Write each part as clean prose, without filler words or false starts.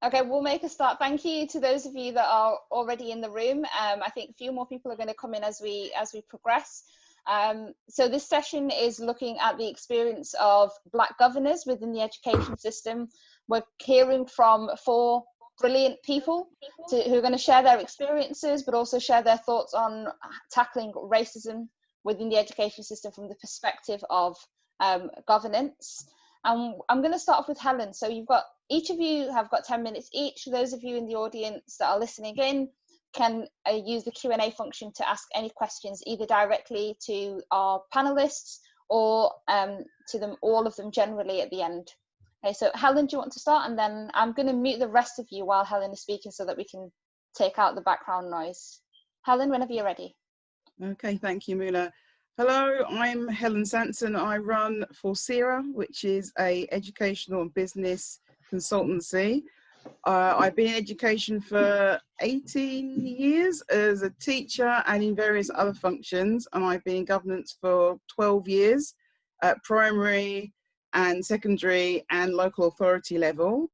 Okay, we'll make a start. Thank you to those of you that are already in the room. I think a few more people are going to come in as we progress. So this session is looking at the experience of Black governors within the education system. We're hearing from 4 brilliant people who are going to share their experiences, but also share their thoughts on tackling racism within the education system from the perspective of governance. I'm going to start off with Helen. So each of you have got 10 minutes each. Those of you in the audience that are listening in can use the Q&A function to ask any questions, either directly to our panelists or to them, all of them generally at the end. Okay, so Helen, do you want to start? And then I'm going to mute the rest of you while Helen is speaking so that we can take out the background noise. Helen, whenever you're ready. Okay, thank you, Muna. Hello, I'm Helen Sanson. I run Forcera, which is an educational and business consultancy. I've been in education for 18 years as a teacher and in various other functions, and I've been in governance for 12 years at primary and secondary and local authority level.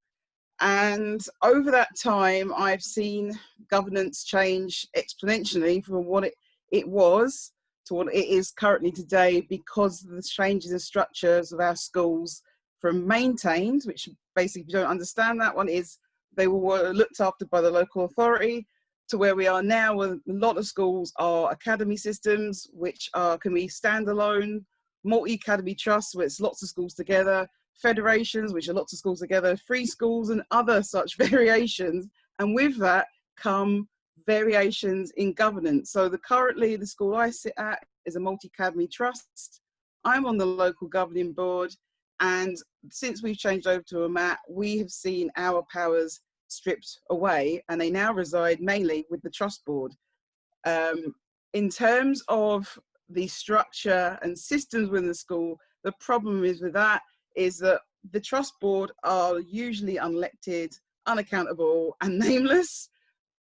And over that time, I've seen governance change exponentially from what it was to what it is currently today, because of the changes in structures of our schools from maintained, which basically, if you don't understand that one, is they were looked after by the local authority, to where we are now, where a lot of schools are academy systems, which can be standalone, multi-academy trusts, where it's lots of schools together, federations, which are lots of schools together, free schools, and other such variations. And with that come variations in governance. So currently the school I sit at is a multi-academy trust. I'm on the local governing board, and since we've changed over to a MAT, we have seen our powers stripped away, and they now reside mainly with the trust board. In terms of the structure and systems within the school, the problem is with that is that the trust board are usually unelected, unaccountable, and nameless.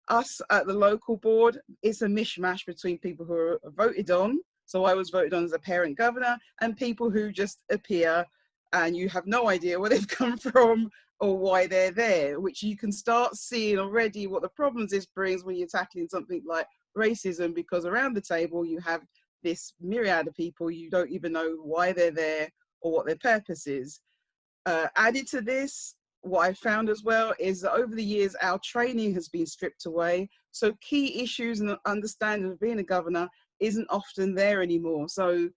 Us at the local board, it's a mishmash between people who are voted on. So I was voted on as a parent governor, and people who just appear and you have no idea where they've come from or why they're there, which you can start seeing already what the problems this brings when you're tackling something like racism, because around the table you have this myriad of people, you don't even know why they're there or what their purpose is. Added to this, what I found as well is that over the years, our training has been stripped away. So key issues and understanding of being a governor isn't often there anymore. So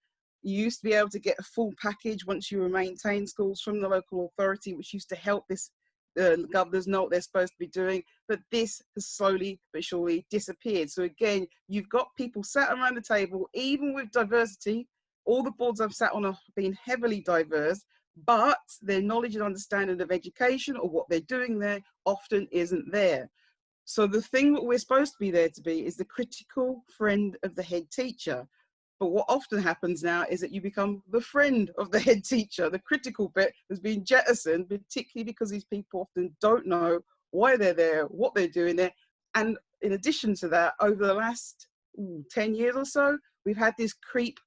you used to be able to get a full package once you were maintained schools from the local authority, which used to help this governors know what they're supposed to be doing. But this has slowly but surely disappeared. So again, you've got people sat around the table, even with diversity. All the boards I've sat on have been heavily diverse, but their knowledge and understanding of education or what they're doing there often isn't there. So the thing that we're supposed to be there to be is the critical friend of the head teacher. But what often happens now is that you become the friend of the head teacher. The critical bit has been jettisoned, particularly because these people often don't know why they're there, what they're doing there. And in addition to that, over the last 10 years or so, we've had this creep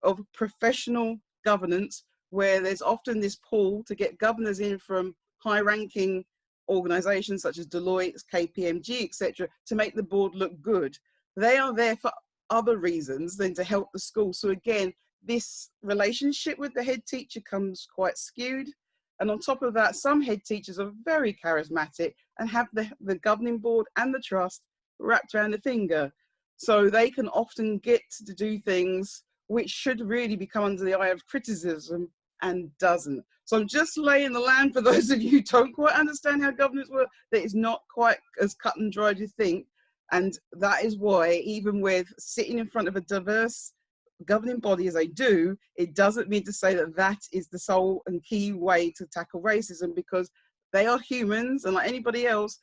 of professional governance, where there's often this pull to get governors in from high-ranking organisations such as Deloitte, KPMG, etc., to make the board look good. They are there for other reasons than to help the school. So again, this relationship with the head teacher comes quite skewed. And on top of that, some head teachers are very charismatic and have the governing board and the trust wrapped around the finger. So they can often get to do things which should really be come under the eye of criticism and doesn't. So I'm just laying the land for those of you who don't quite understand how governance works, that it's not quite as cut and dried as you think. And that is why, even with sitting in front of a diverse governing body as I do, it doesn't mean to say that that is the sole and key way to tackle racism, because they are humans, and like anybody else,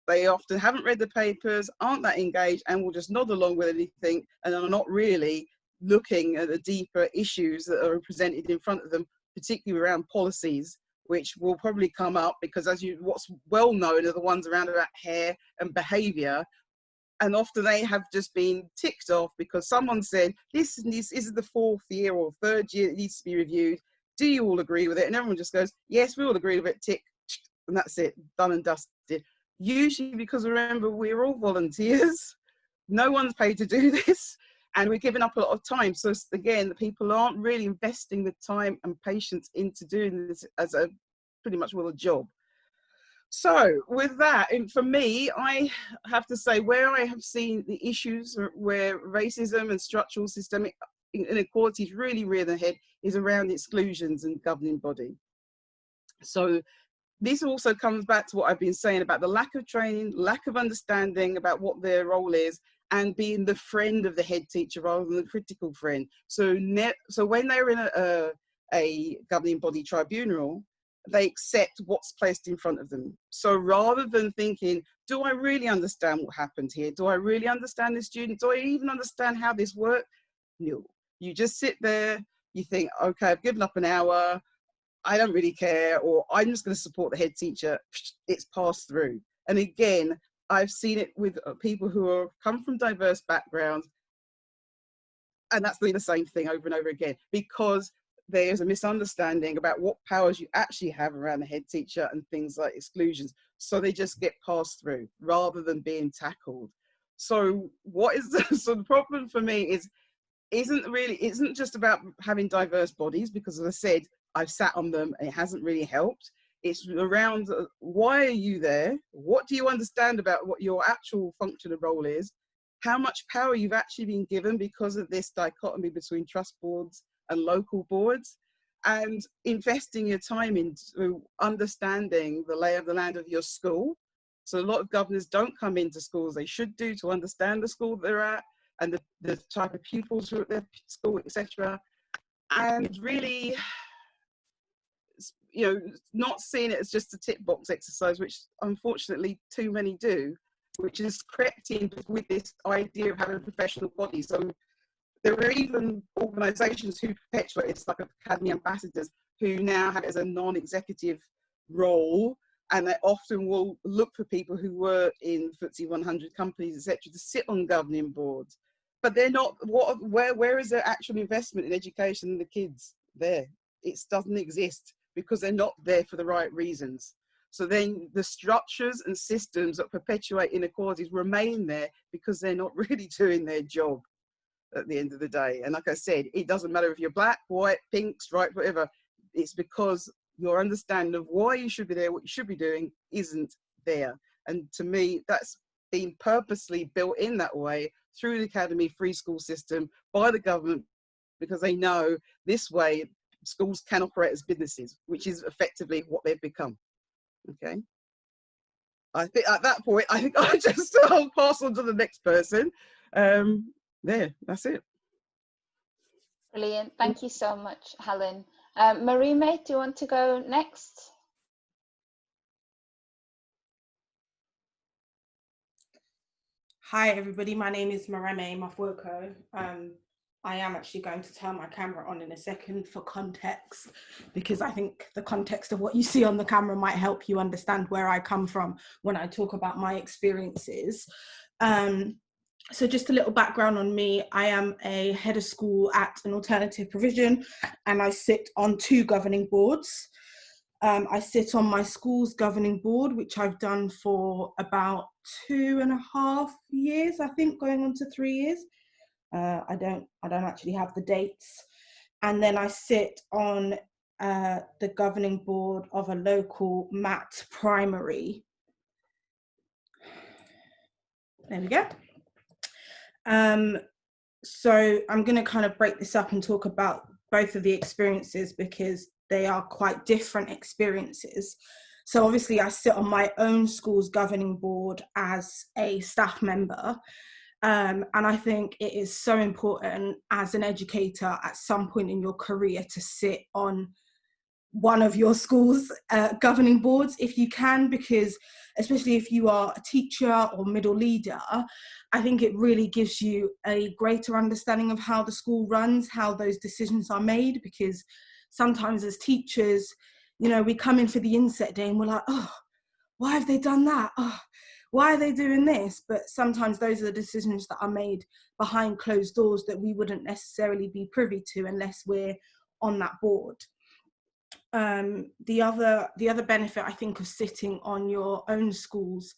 they often haven't read the papers, aren't that engaged, and will just nod along with anything, and are not really looking at the deeper issues that are presented in front of them, particularly around policies, which will probably come up, because what's well known are the ones around about hair and behaviour. And often they have just been ticked off because someone said, this is the fourth year or third year, it needs to be reviewed. Do you all agree with it? And everyone just goes, yes, we all agree with it, tick, and that's it, done and dusted. usually because remember, we're all volunteers. No one's paid to do this, and we're giving up a lot of time. So again, the people aren't really investing the time and patience into doing this as a pretty much a job. So with that, and for me, I have to say where I have seen the issues where racism and structural systemic inequalities really rear their head is around exclusions and governing body. So this also comes back to what I've been saying about the lack of training, lack of understanding about what their role is, and being the friend of the head teacher rather than the critical friend. So when they're in a governing body tribunal, they accept what's placed in front of them. So rather than thinking, do I really understand what happened here? Do I really understand this student? Do I even understand how this works? No. You just sit there, you think, okay, I've given up an hour, I don't really care, or I'm just going to support the head teacher. It's passed through. And again, I've seen it with people who come from diverse backgrounds, and that's the same thing over and over again, because there's a misunderstanding about what powers you actually have around the head teacher and things like exclusions. So they just get passed through rather than being tackled. So so the problem for me isn't just about having diverse bodies, because as I said, I've sat on them and it hasn't really helped. It's around why are you there? What do you understand about what your actual function and role is? How much power you've actually been given because of this dichotomy between trust boards and local boards, and investing your time into understanding the lay of the land of your school. So a lot of governors don't come into schools they should do to understand the school they're at and the type of pupils who are at their school, etc. And really, not seeing it as just a tick box exercise, which unfortunately too many do, which is crept in with this idea of having a professional body. So there are even organisations who perpetuate it's like academy ambassadors who now have it as a non-executive role, and they often will look for people who were in FTSE 100 companies, etc., to sit on governing boards. But they're not. Where is their actual investment in education and the kids there? It doesn't exist because they're not there for the right reasons. So then the structures and systems that perpetuate inequalities remain there because they're not really doing their job at the end of the day. And like I said, it doesn't matter if you're black, white, pink, striped, whatever. It's because your understanding of why you should be there, what you should be doing, isn't there. And to me, that's been purposely built in that way through the academy free school system by the government, because they know this way schools can operate as businesses, which is effectively what they've become. Okay. I think at that point, I think I'll pass on to the next person. There, that's it. Brilliant. Thank you so much, Helen. Marami, do you want to go next? Hi, everybody. My name is Marami Mafueko. I am actually going to turn my camera on in a second for context, because I think the context of what you see on the camera might help you understand where I come from when I talk about my experiences. So just a little background on me. I am a head of school at an alternative provision, and I sit on 2 governing boards. I sit on my school's governing board, which I've done for about 2.5 years, I think, going on to 3 years. I don't actually have the dates. And then I sit on the governing board of a local MAT primary. There we go. So I'm going to kind of break this up and talk about both of the experiences because they are quite different experiences. So obviously I sit on my own school's governing board as a staff member. And I think it is so important as an educator at some point in your career to sit on one of your school's governing boards if you can, because especially if you are a teacher or middle leader, I think it really gives you a greater understanding of how the school runs, how those decisions are made, because sometimes as teachers, we come in for the inset day and we're like, oh, why have they done that? Oh, why are they doing this? But sometimes those are the decisions that are made behind closed doors that we wouldn't necessarily be privy to unless we're on that board. The other benefit, I think, of sitting on your own school's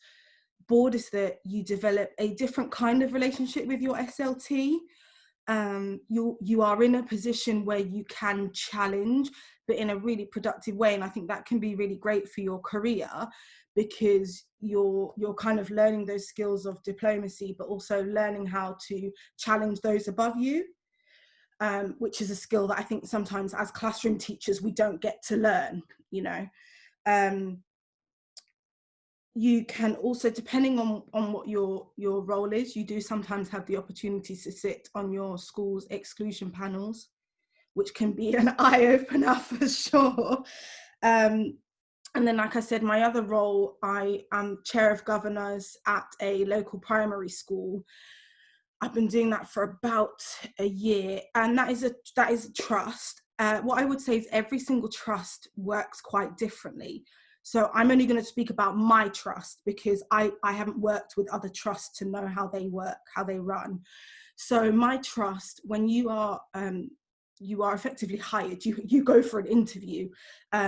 board is that you develop a different kind of relationship with your SLT. You are in a position where you can challenge, but in a really productive way. And I think that can be really great for your career, because you're kind of learning those skills of diplomacy, but also learning how to challenge those above you, which is a skill that I think sometimes as classroom teachers, we don't get to learn, you know. You can also, depending on what your role is, you do sometimes have the opportunity to sit on your school's exclusion panels, which can be an eye-opener for sure. And then, like I said, my other role, I am chair of governors at a local primary school. I've been doing that for about a year, and that is a trust. What I would say is every single trust works quite differently. So I'm only going to speak about my trust, because I haven't worked with other trusts to know how they work, how they run. So my trust, when you are effectively hired, you go for an interview.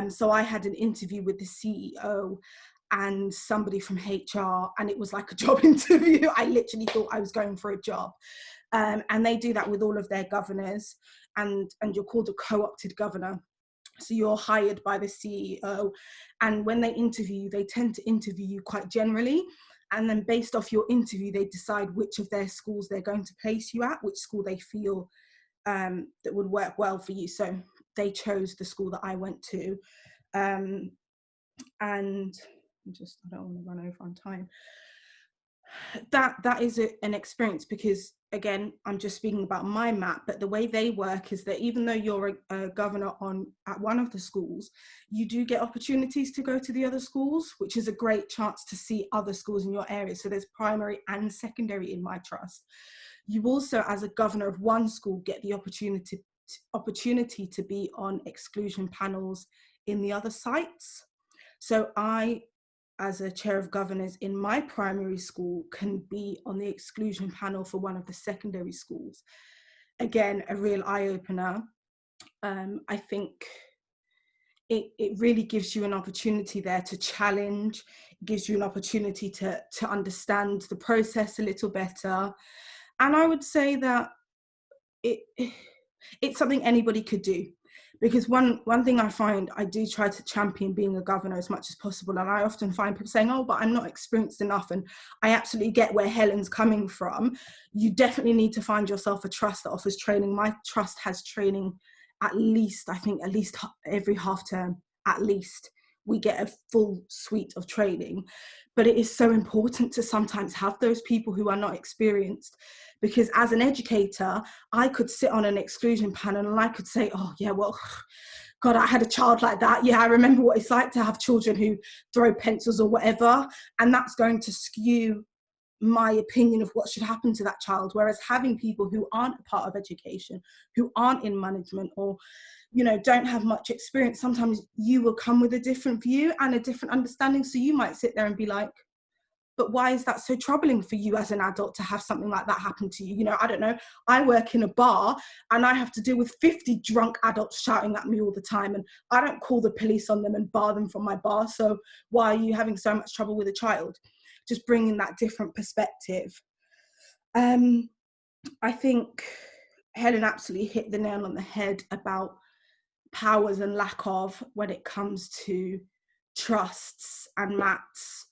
So I had an interview with the CEO and somebody from HR, and it was like a job interview. I literally thought I was going for a job. And they do that with all of their governors, and you're called a co-opted governor. So you're hired by the CEO, and when they interview you, they tend to interview you quite generally. And then based off your interview, they decide which of their schools they're going to place you at, which school they feel that would work well for you. So they chose the school that I went to. And I don't want to run over on time. That is an experience, because again, I'm just speaking about my map, but the way they work is that even though you're a governor at one of the schools, you do get opportunities to go to the other schools, which is a great chance to see other schools in your area. So there's primary and secondary in my trust. You also, as a governor of one school, get the opportunity to be on exclusion panels in the other sites. So I, as a chair of governors in my primary school, can be on the exclusion panel for one of the secondary schools. Again, a real eye-opener. I think it really gives you an opportunity there to challenge. It gives you an opportunity to understand the process a little better. And I would say that it's something anybody could do. Because one thing I find, I do try to champion being a governor as much as possible. And I often find people saying, oh, but I'm not experienced enough. And I absolutely get where Helen's coming from. You definitely need to find yourself a trust that offers training. My trust has training at least every half term, at least. We get a full suite of training. But it is so important to sometimes have those people who are not experienced. Because as an educator, I could sit on an exclusion panel and I could say, oh yeah, well, God, I had a child like that. Yeah, I remember what it's like to have children who throw pencils or whatever. And that's going to skew my opinion of what should happen to that child. Whereas having people who aren't a part of education, who aren't in management, or, you know, don't have much experience, sometimes you will come with a different view and a different understanding. So you might sit there and be like, but why is that so troubling for you as an adult to have something like that happen to you? You know, I don't know. I work in a bar and I have to deal with 50 drunk adults shouting at me all the time, and I don't call the police on them and bar them from my bar. So why are you having so much trouble with a child? Just bringing that different perspective. I think Helen absolutely hit the nail on the head about powers and lack of when it comes to trusts and MATs.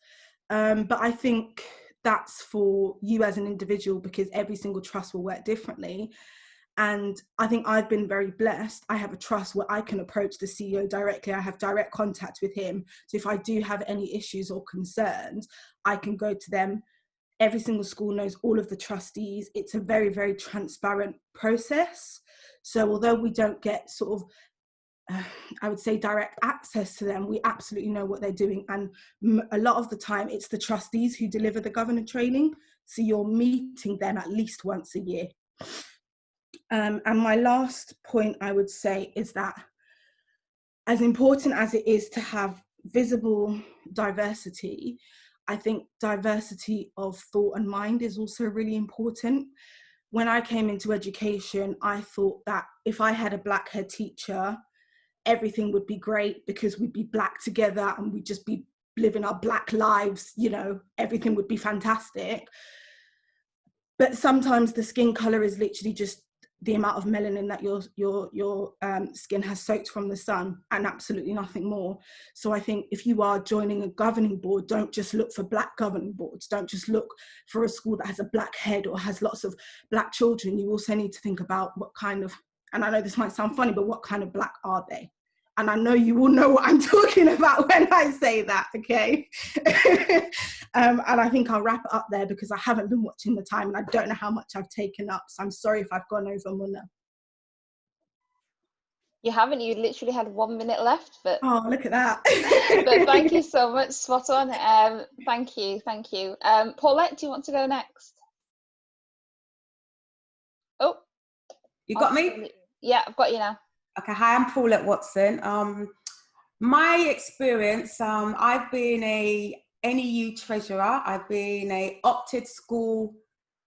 But I think that's for you as an individual, because every single trust will work differently. And I think I've been very blessed. I have a trust where I can approach the CEO directly. I have direct contact with him. So if I do have any issues or concerns, I can go to them. Every single school knows all of the trustees. It's a very, very transparent process. So although we don't get sort of I would say direct access to them, we absolutely know what they're doing. And a lot of the time it's the trustees who deliver the governor training. So you're meeting them at least once a year. And my last point I would say is that as important as it is to have visible diversity, I think diversity of thought and mind is also really important. When I came into education, I thought that if I had a black head teacher, everything would be great because we'd be black together and we'd just be living our Black lives, you know, everything would be fantastic. But sometimes the skin color is literally just the amount of melanin that your skin has soaked from the sun, and absolutely nothing more. So I think if you are joining a governing board, don't just look for Black governing boards. Don't just look for a school that has a Black head or has lots of Black children. You also need to think about what kind of, and I know this might sound funny, but what kind of Black are they? And I know you will know what I'm talking about when I say that, okay? And I think I'll wrap it up there because I haven't been watching the time and I don't know how much I've taken up. So I'm sorry if I've gone over, Muna. You haven't, you literally had 1 minute left, but oh, look at that. But thank you so much, spot on. Thank you. Paulette, do you want to go next? Oh, you got me? Yeah, I've got you now. Okay, hi, I'm Paulette Watson. My experience, I've been a NEU treasurer, I've been a opted school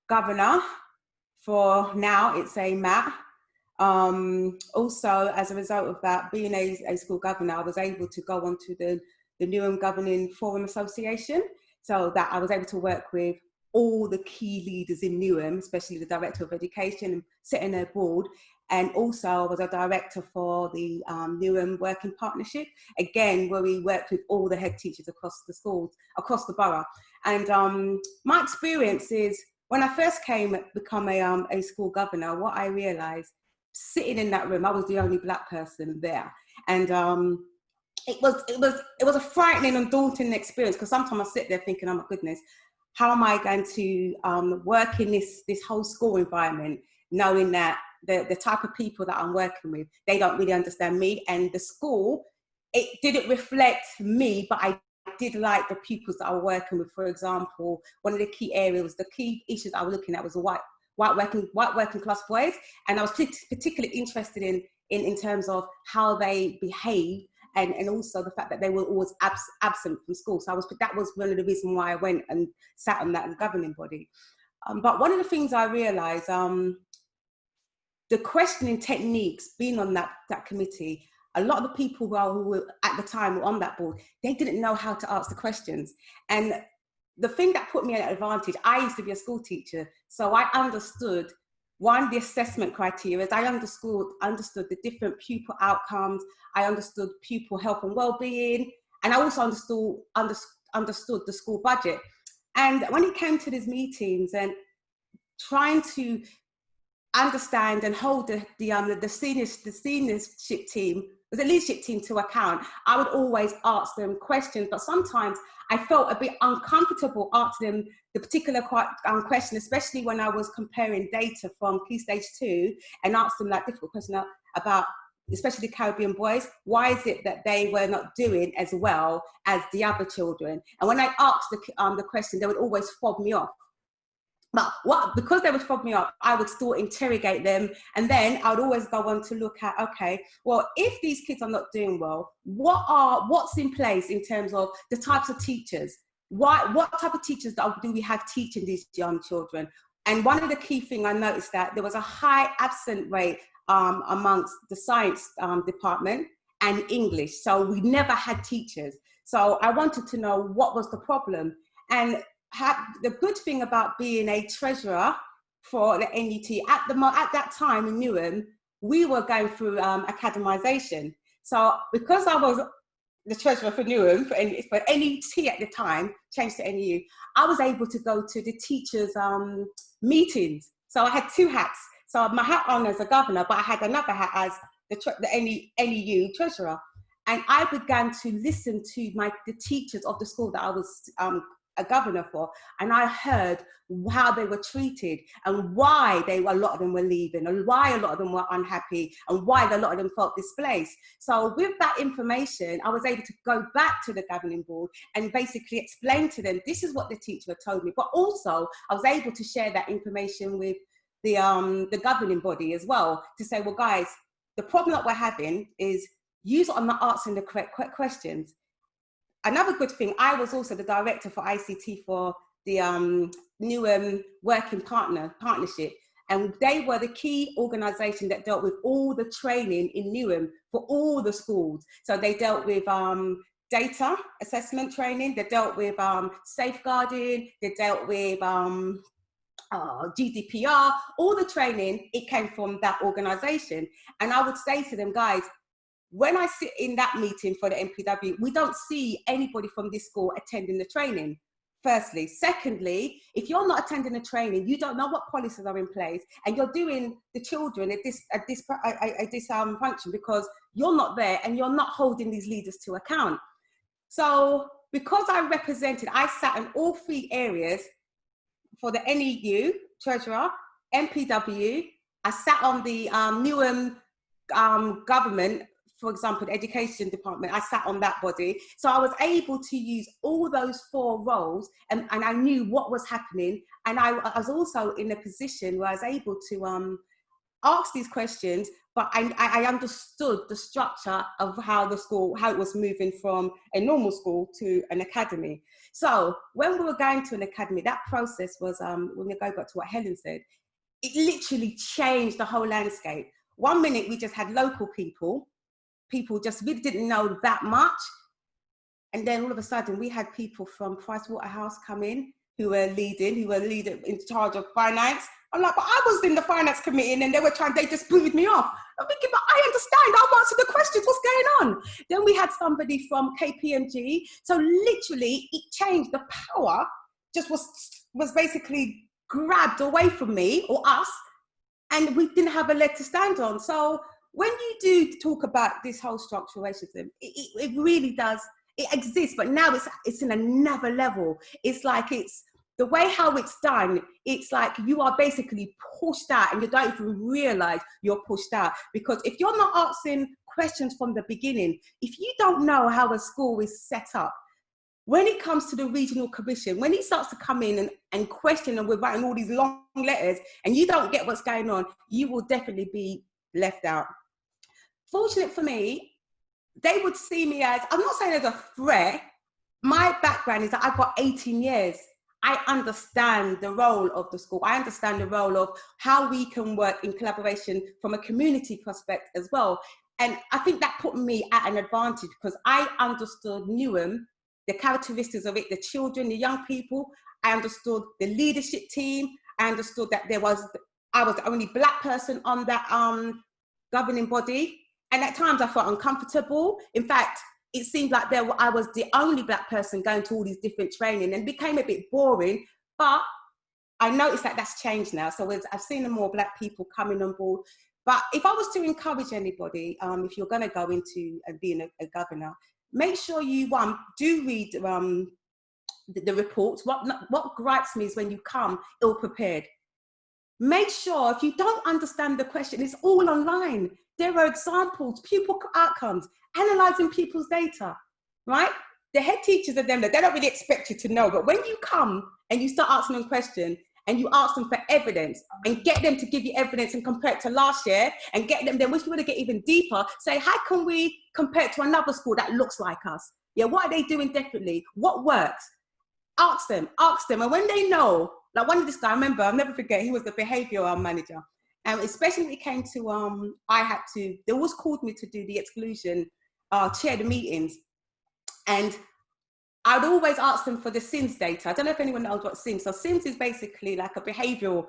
governor for now, it's a MAT. Also, as a result of that, being a school governor, I was able to go on to the Newham Governing Forum Association, so that I was able to work with all the key leaders in Newham, especially the Director of Education, and sitting their board. And also I was a director for the Newham Working Partnership, again, where we worked with all the head teachers across the schools, across the borough. And my experience is, when I first become a school governor, what I realized, sitting in that room, I was the only Black person there. And it was a frightening and daunting experience, because sometimes I sit there thinking, oh my goodness, how am I going to work in this whole school environment, knowing that the type of people that I'm working with, they don't really understand me, and the school, it didn't reflect me, but I did like the pupils that I was working with. For example, one of the key areas, the key issues I was looking at was the white working class boys, and I was particularly interested in terms of how they behave, and also the fact that they were always absent from school. So that was one of the reasons why I went and sat on that governing body. But one of the things I realised, the questioning techniques, being on that committee, a lot of the people who were at the time were on that board, they didn't know how to ask the questions. And the thing that put me at an advantage, I used to be a school teacher, so I understood, one, the assessment criteria. I understood the different pupil outcomes, I understood pupil health and well-being, and I also understood the school budget. And when it came to these meetings and trying to understand and hold the seniorship team, the leadership team to account, I would always ask them questions, but sometimes I felt a bit uncomfortable asking them the particular question, especially when I was comparing data from Key Stage 2 and asked them like difficult questions about, especially the Caribbean boys, why is it that they were not doing as well as the other children? And when I asked the question, they would always fob me off. But because they would fob me up, I would still interrogate them. And then I would always go on to look at, okay, well, if these kids are not doing well, what's in place in terms of the types of teachers? What type of teachers do we have teaching these young children? And one of the key things I noticed that there was a high absent rate amongst the science department and English. So we never had teachers. So I wanted to know what was the problem. And the good thing about being a treasurer for the NUT, at that time in Newham, we were going through academisation. So because I was the treasurer for Newham, for NUT at the time, changed to NEU, I was able to go to the teachers' meetings. So I had two hats. So my hat on as a governor, but I had another hat as the NEU treasurer. And I began to listen to the teachers of the school that I was a governor for, and I heard how they were treated and why a lot of them were leaving, and why a lot of them were unhappy, and why a lot of them felt displaced. So with that information, I was able to go back to the governing board and basically explain to them, this is what the teacher had told me. But also I was able to share that information with the governing body as well, to say, well guys, the problem that we're having is you are not answering the correct questions. Another good thing, I was also the director for ICT for the Newham Working Partnership, and they were the key organisation that dealt with all the training in Newham for all the schools. So they dealt with data assessment training. They dealt with safeguarding. They dealt with GDPR. All the training, it came from that organisation. And I would say to them, guys, when I sit in that meeting for the MPW, we don't see anybody from this school attending the training. Firstly. Secondly, if you're not attending the training, you don't know what policies are in place, and you're doing the children at this function because you're not there and you're not holding these leaders to account. So because I sat in all three areas for the NEU, Treasurer, MPW, I sat on the Newham government, for example, the education department, I sat on that body. So I was able to use all those four roles, and I knew what was happening. And I was also in a position where I was able to ask these questions, but I understood the structure of how the school, how it was moving from a normal school to an academy. So when we were going to an academy, that process was, when we go back to what Helen said, it literally changed the whole landscape. 1 minute we just had local people just really didn't know that much. And then all of a sudden we had people from Pricewaterhouse come in who were leading in charge of finance. I'm like, but I was in the finance committee, and then they just booted me off. I'm thinking, but I understand, I'll answer the questions, what's going on? Then we had somebody from KPMG. So literally it changed, the power just was basically grabbed away from me or us, and we didn't have a leg to stand on. So when you do talk about this whole structural racism, it really does, it exists, but now it's in another level. It's like, it's the way how it's done, it's like you are basically pushed out and you don't even realize you're pushed out. Because if you're not asking questions from the beginning, if you don't know how a school is set up, when it comes to the regional commission, when it starts to come in and question, and we're writing all these long letters and you don't get what's going on, you will definitely be left out. Fortunate for me, they would see me as, I'm not saying as a threat. My background is that I've got 18 years. I understand the role of the school. I understand the role of how we can work in collaboration from a community perspective as well. And I think that put me at an advantage because I understood Newham, the characteristics of it, the children, the young people. I understood the leadership team. I understood that I was the only Black person on that governing body. And at times I felt uncomfortable. In fact, it seemed like I was the only Black person going to all these different training, and it became a bit boring. But I noticed that that's changed now. So I've seen more Black people coming on board. But if I was to encourage anybody, if you're going to go into being a governor, make sure you, do read the reports. What gripes me is when you come ill-prepared. Make sure if you don't understand the question, it's all online. There are examples, pupil outcomes, analysing people's data, right? The head teachers are them that they don't really expect you to know, but when you come and you start asking them questions and you ask them for evidence and get them to give you evidence and compare it to last year and get them, then if you want to get even deeper, say, how can we compare it to another school that looks like us? Yeah, what are they doing differently? What works? Ask them. And when they know, like one of this guy, I remember, I'll never forget, he was the behavioural manager. And especially when it came to, they always called me to do the exclusion, chair the meetings. And I'd always ask them for the SINS data. I don't know if anyone knows what SINS. So SINS is basically like a behavioural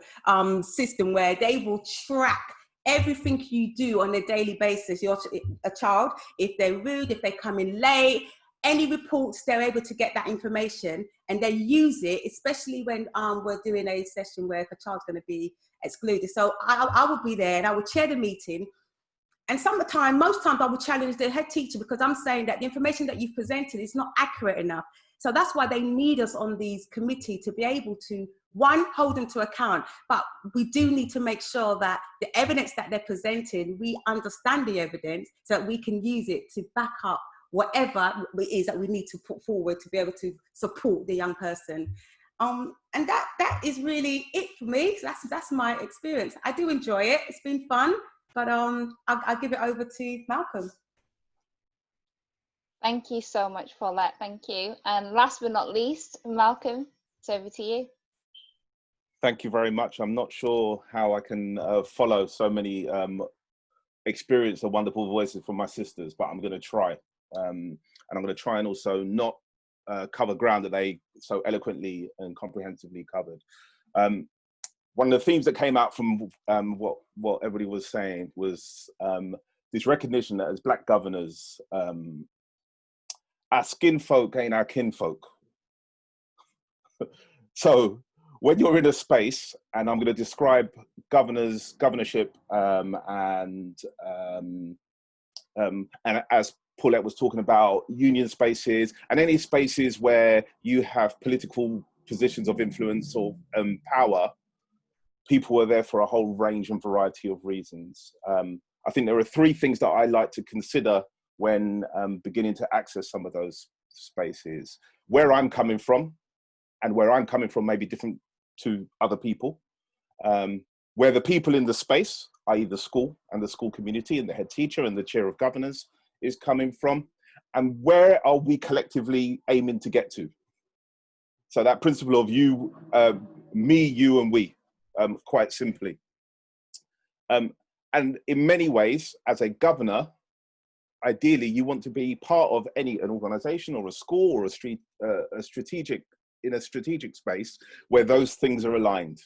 system where they will track everything you do on a daily basis. You're a child, if they're rude, if they come in late, any reports, they're able to get that information and they use it, especially when we're doing a session where a child's going to be excluded. So I would be there and I would chair the meeting. And most times I would challenge the head teacher because I'm saying that the information that you've presented is not accurate enough. So that's why they need us on these committees to be able to, one, hold them to account, but we do need to make sure that the evidence that they're presenting, we understand the evidence so that we can use it to back up whatever it is that we need to put forward to be able to support the young person. And that is really it for me. So that's my experience. I do enjoy it. It's been fun, but I'll give it over to Malcolm. Thank you so much for that. Thank you. And last but not least, Malcolm, it's over to you. Thank you very much. I'm not sure how I can follow so many experienced and wonderful voices from my sisters, but I'm going to try. and I'm going to try and also not cover ground that they so eloquently and comprehensively covered. One of the themes that came out from what everybody was saying was this recognition that as Black governors, our skin folk ain't our kinfolk. So when you're in a space, and I'm going to describe governorship, and as Paulette was talking about, union spaces and any spaces where you have political positions of influence or power, people are there for a whole range and variety of reasons. I think there are three things that I like to consider when beginning to access some of those spaces. Where I'm coming from, and where I'm coming from may be different to other people. Where the people in the space, i.e. the school and the school community and the head teacher and the chair of governors is coming from, and where are we collectively aiming to get to? So that principle of you, me, you, and we, quite simply. And in many ways, as a governor, ideally, you want to be part of an organization or a school or a strategic space where those things are aligned.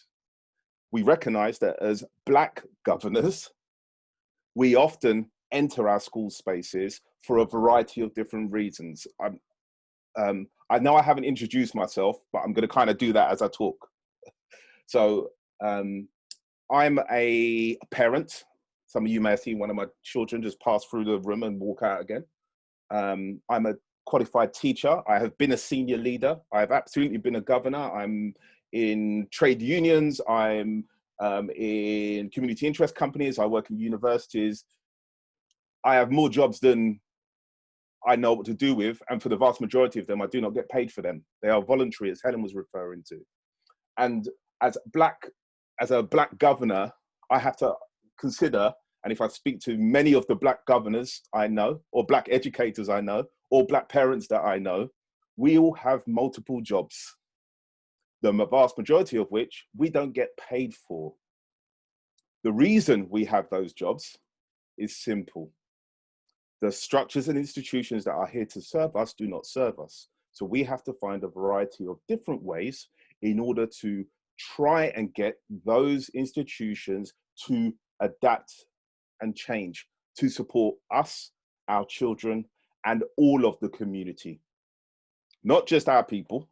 We recognize that as Black governors, we often enter our school spaces for a variety of different reasons. I know I haven't introduced myself, but I'm going to kind of do that as I talk. So I'm a parent. Some of you may have seen one of my children just pass through the room and walk out again. I'm a qualified teacher. I have been a senior leader. I've absolutely been a governor. I'm in trade unions. I'm in community interest companies. I work in universities. I have more jobs than I know what to do with. And for the vast majority of them, I do not get paid for them. They are voluntary, as Helen was referring to. And as a Black governor, I have to consider, and if I speak to many of the Black governors I know, or Black educators I know, or Black parents that I know, we all have multiple jobs, the vast majority of which we don't get paid for. The reason we have those jobs is simple. The structures and institutions that are here to serve us do not serve us. So we have to find a variety of different ways in order to try and get those institutions to adapt and change to support us, our children, and all of the community. Not just our people,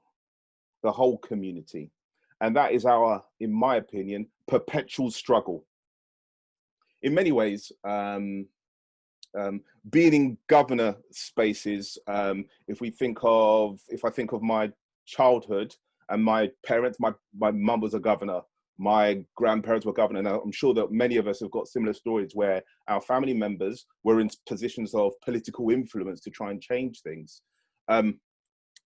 the whole community. And that is our, in my opinion, perpetual struggle. In many ways, being in governor spaces, if I think of my childhood and my parents, my mum was a governor, my grandparents were governor. Now, I'm sure that many of us have got similar stories where our family members were in positions of political influence to try and change things.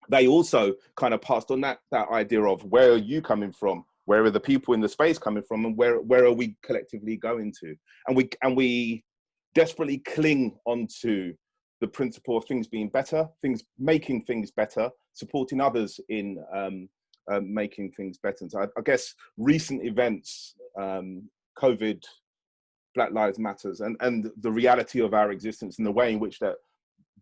They also kind of passed on that idea of where are you coming from? Where are the people in the space coming from? And where are we collectively going to? And we desperately cling onto the principle of things being better, making things better, supporting others in making things better. And so I guess recent events, COVID, Black Lives Matters, and the reality of our existence and the way in which that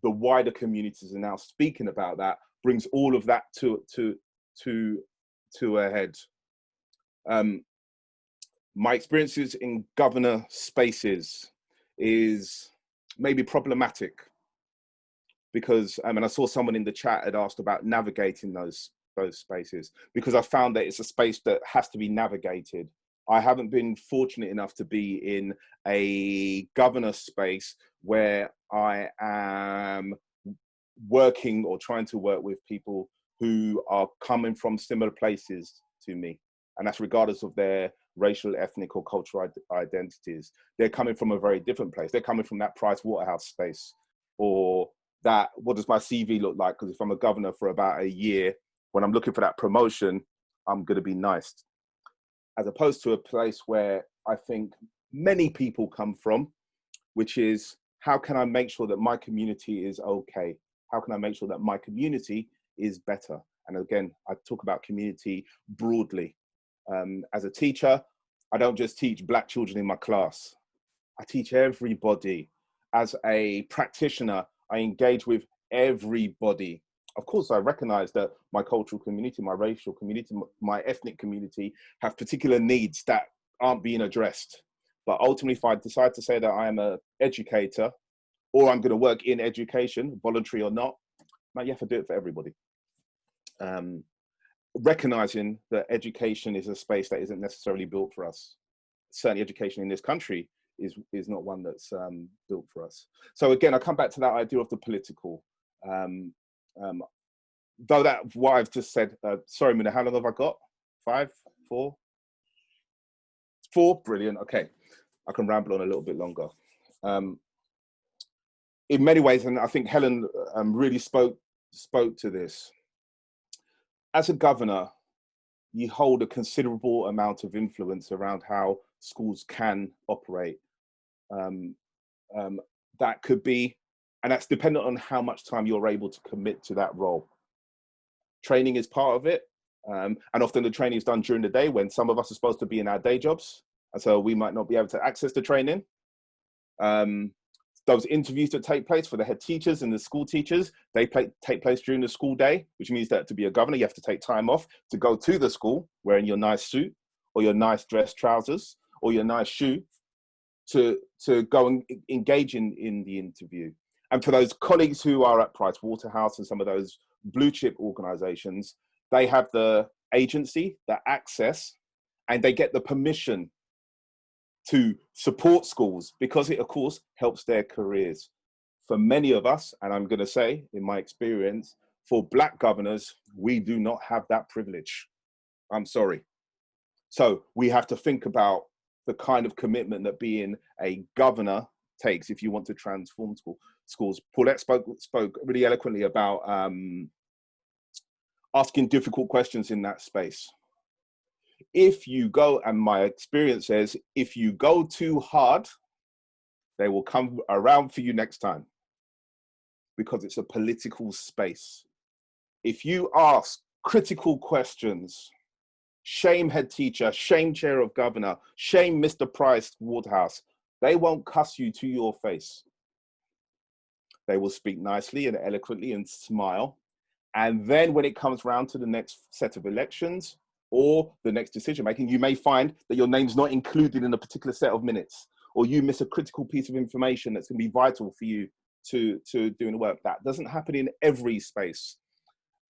the wider communities are now speaking about that brings all of that to a head. My experiences in governor spaces is maybe problematic because, and I saw someone in the chat had asked about navigating those spaces, because I found that it's a space that has to be navigated. I haven't been fortunate enough to be in a governor space where I am working or trying to work with people who are coming from similar places to me. And that's regardless of their racial, ethnic, or cultural identities. They're coming from a very different place. They're coming from that Price Waterhouse space, or that, what does my CV look like? Because if I'm a governor for about a year, when I'm looking for that promotion, I'm going to be nice. As opposed to a place where I think many people come from, which is, how can I make sure that my community is okay? How can I make sure that my community is better? And again, I talk about community broadly. As a teacher, I don't just teach Black children in my class. I teach everybody. As a practitioner, I engage with everybody. Of course, I recognize that my cultural community, my racial community, my ethnic community have particular needs that aren't being addressed. But ultimately, if I decide to say that I am an educator, or I'm going to work in education, voluntary or not, man, you have to do it for everybody. Recognizing that education is a space that isn't necessarily built for us. Certainly education in this country is not one that's built for us. So again, I come back to that idea of the political. Though that what I've just said, sorry, Mina, how long have I got? 5, 4? 4, brilliant, okay. I can ramble on a little bit longer. In many ways, and I think Helen really spoke to this. As a governor, you hold a considerable amount of influence around how schools can operate. That could be, and that's dependent on how much time you're able to commit to that role. Training is part of it, and often the training is done during the day when some of us are supposed to be in our day jobs, and so we might not be able to access the training. Those interviews that take place for the head teachers and the school teachers, they take place during the school day, which means that to be a governor, you have to take time off to go to the school wearing your nice suit or your nice dress trousers or your nice shoe to go and engage in the interview. And for those colleagues who are at Price Waterhouse and some of those blue chip organizations, they have the agency, the access, and they get the permission to support schools because it, of course, helps their careers. For many of us, and I'm going to say, in my experience, for Black governors, we do not have that privilege. I'm sorry. So we have to think about the kind of commitment that being a governor takes if you want to transform schools. Paulette spoke really eloquently about asking difficult questions in that space. If you go, and my experience says, if you go too hard, they will come around for you next time because it's a political space. If you ask critical questions, shame head teacher, shame chair of governor, shame Mr. Price Waterhouse, they won't cuss you to your face. They will speak nicely and eloquently and smile. And then when it comes round to the next set of elections or the next decision making, you may find that your name's not included in a particular set of minutes, or you miss a critical piece of information that's going to be vital for you to doing the work. That doesn't happen in every space.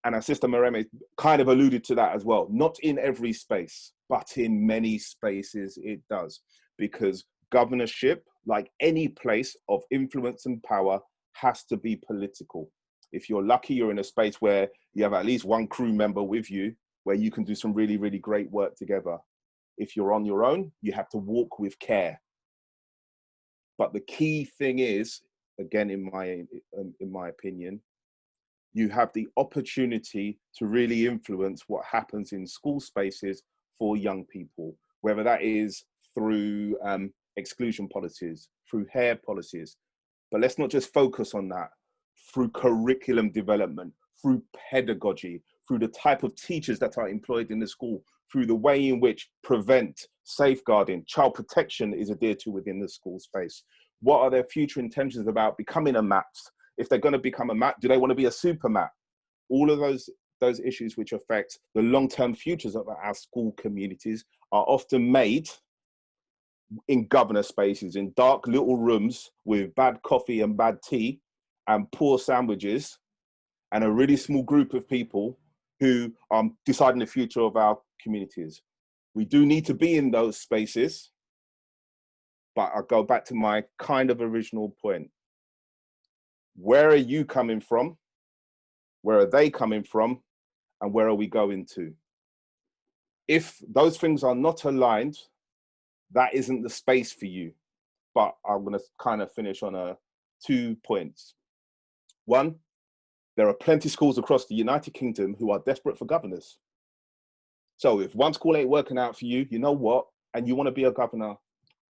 And our sister Marami kind of alluded to that as well. Not in every space, but in many spaces it does. Because governorship, like any place of influence and power, has to be political. If you're lucky, you're in a space where you have at least one crew member with you, where you can do some really, really great work together. If you're on your own, you have to walk with care. But the key thing is, again, in my opinion, you have the opportunity to really influence what happens in school spaces for young people, whether that is through exclusion policies, through hair policies. But let's not just focus on that, through curriculum development, through pedagogy, through the type of teachers that are employed in the school, through the way in which prevent, safeguarding, child protection is adhered to within the school space. What are their future intentions about becoming a MAPS? If they're going to become a MAP, do they want to be a super MAP? All of those issues which affect the long-term futures of our school communities are often made in governor spaces, in dark little rooms with bad coffee and bad tea and poor sandwiches, and a really small group of people who are deciding the future of our communities. We do need to be in those spaces, but I'll go back to my kind of original point. Where are you coming from? Where are they coming from? And where are we going to? If those things are not aligned, that isn't the space for you. But I'm going to kind of finish on 2 points. One, there are plenty of schools across the United Kingdom who are desperate for governors. So if one school ain't working out for you, you know what? And you want to be a governor,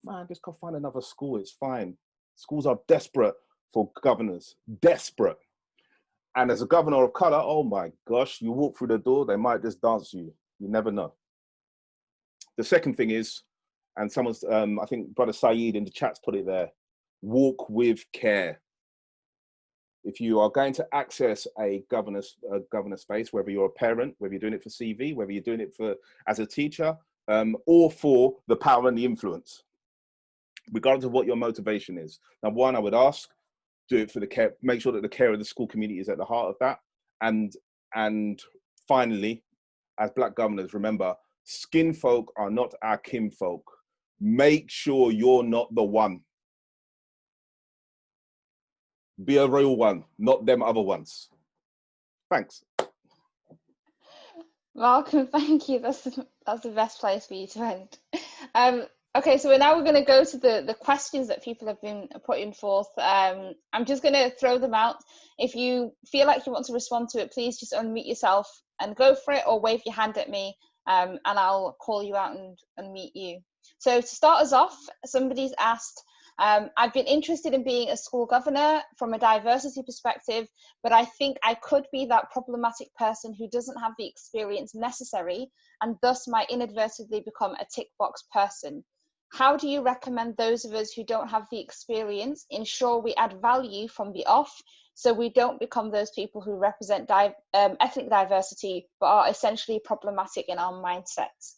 man, just go find another school. It's fine. Schools are desperate for governors, desperate. And as a governor of color, oh my gosh, you walk through the door, they might just dance you. You never know. The second thing is, and someone's, I think Brother Saeed in the chat's put it there, walk with care. If you are going to access a governor space, whether you're a parent, whether you're doing it for CV, whether you're doing it for as a teacher, or for the power and the influence, regardless of what your motivation is. Now, one, I would ask, do it for the care, make sure that the care of the school community is at the heart of that. And finally, as Black governors, remember, skin folk are not our kinfolk. Make sure you're not the one. Be a real one, not them other ones. Thanks. Malcolm, thank you. That's the best place for you to end. Okay, so now we're going to go to the questions that people have been putting forth. I'm just going to throw them out. If you feel like you want to respond to it, please just unmute yourself and go for it, or wave your hand at me, and I'll call you out and unmute you. So to start us off, somebody's asked, I've been interested in being a school governor from a diversity perspective, but I think I could be that problematic person who doesn't have the experience necessary and thus might inadvertently become a tick box person. How do you recommend those of us who don't have the experience ensure we add value from the off so we don't become those people who represent ethnic diversity but are essentially problematic in our mindsets?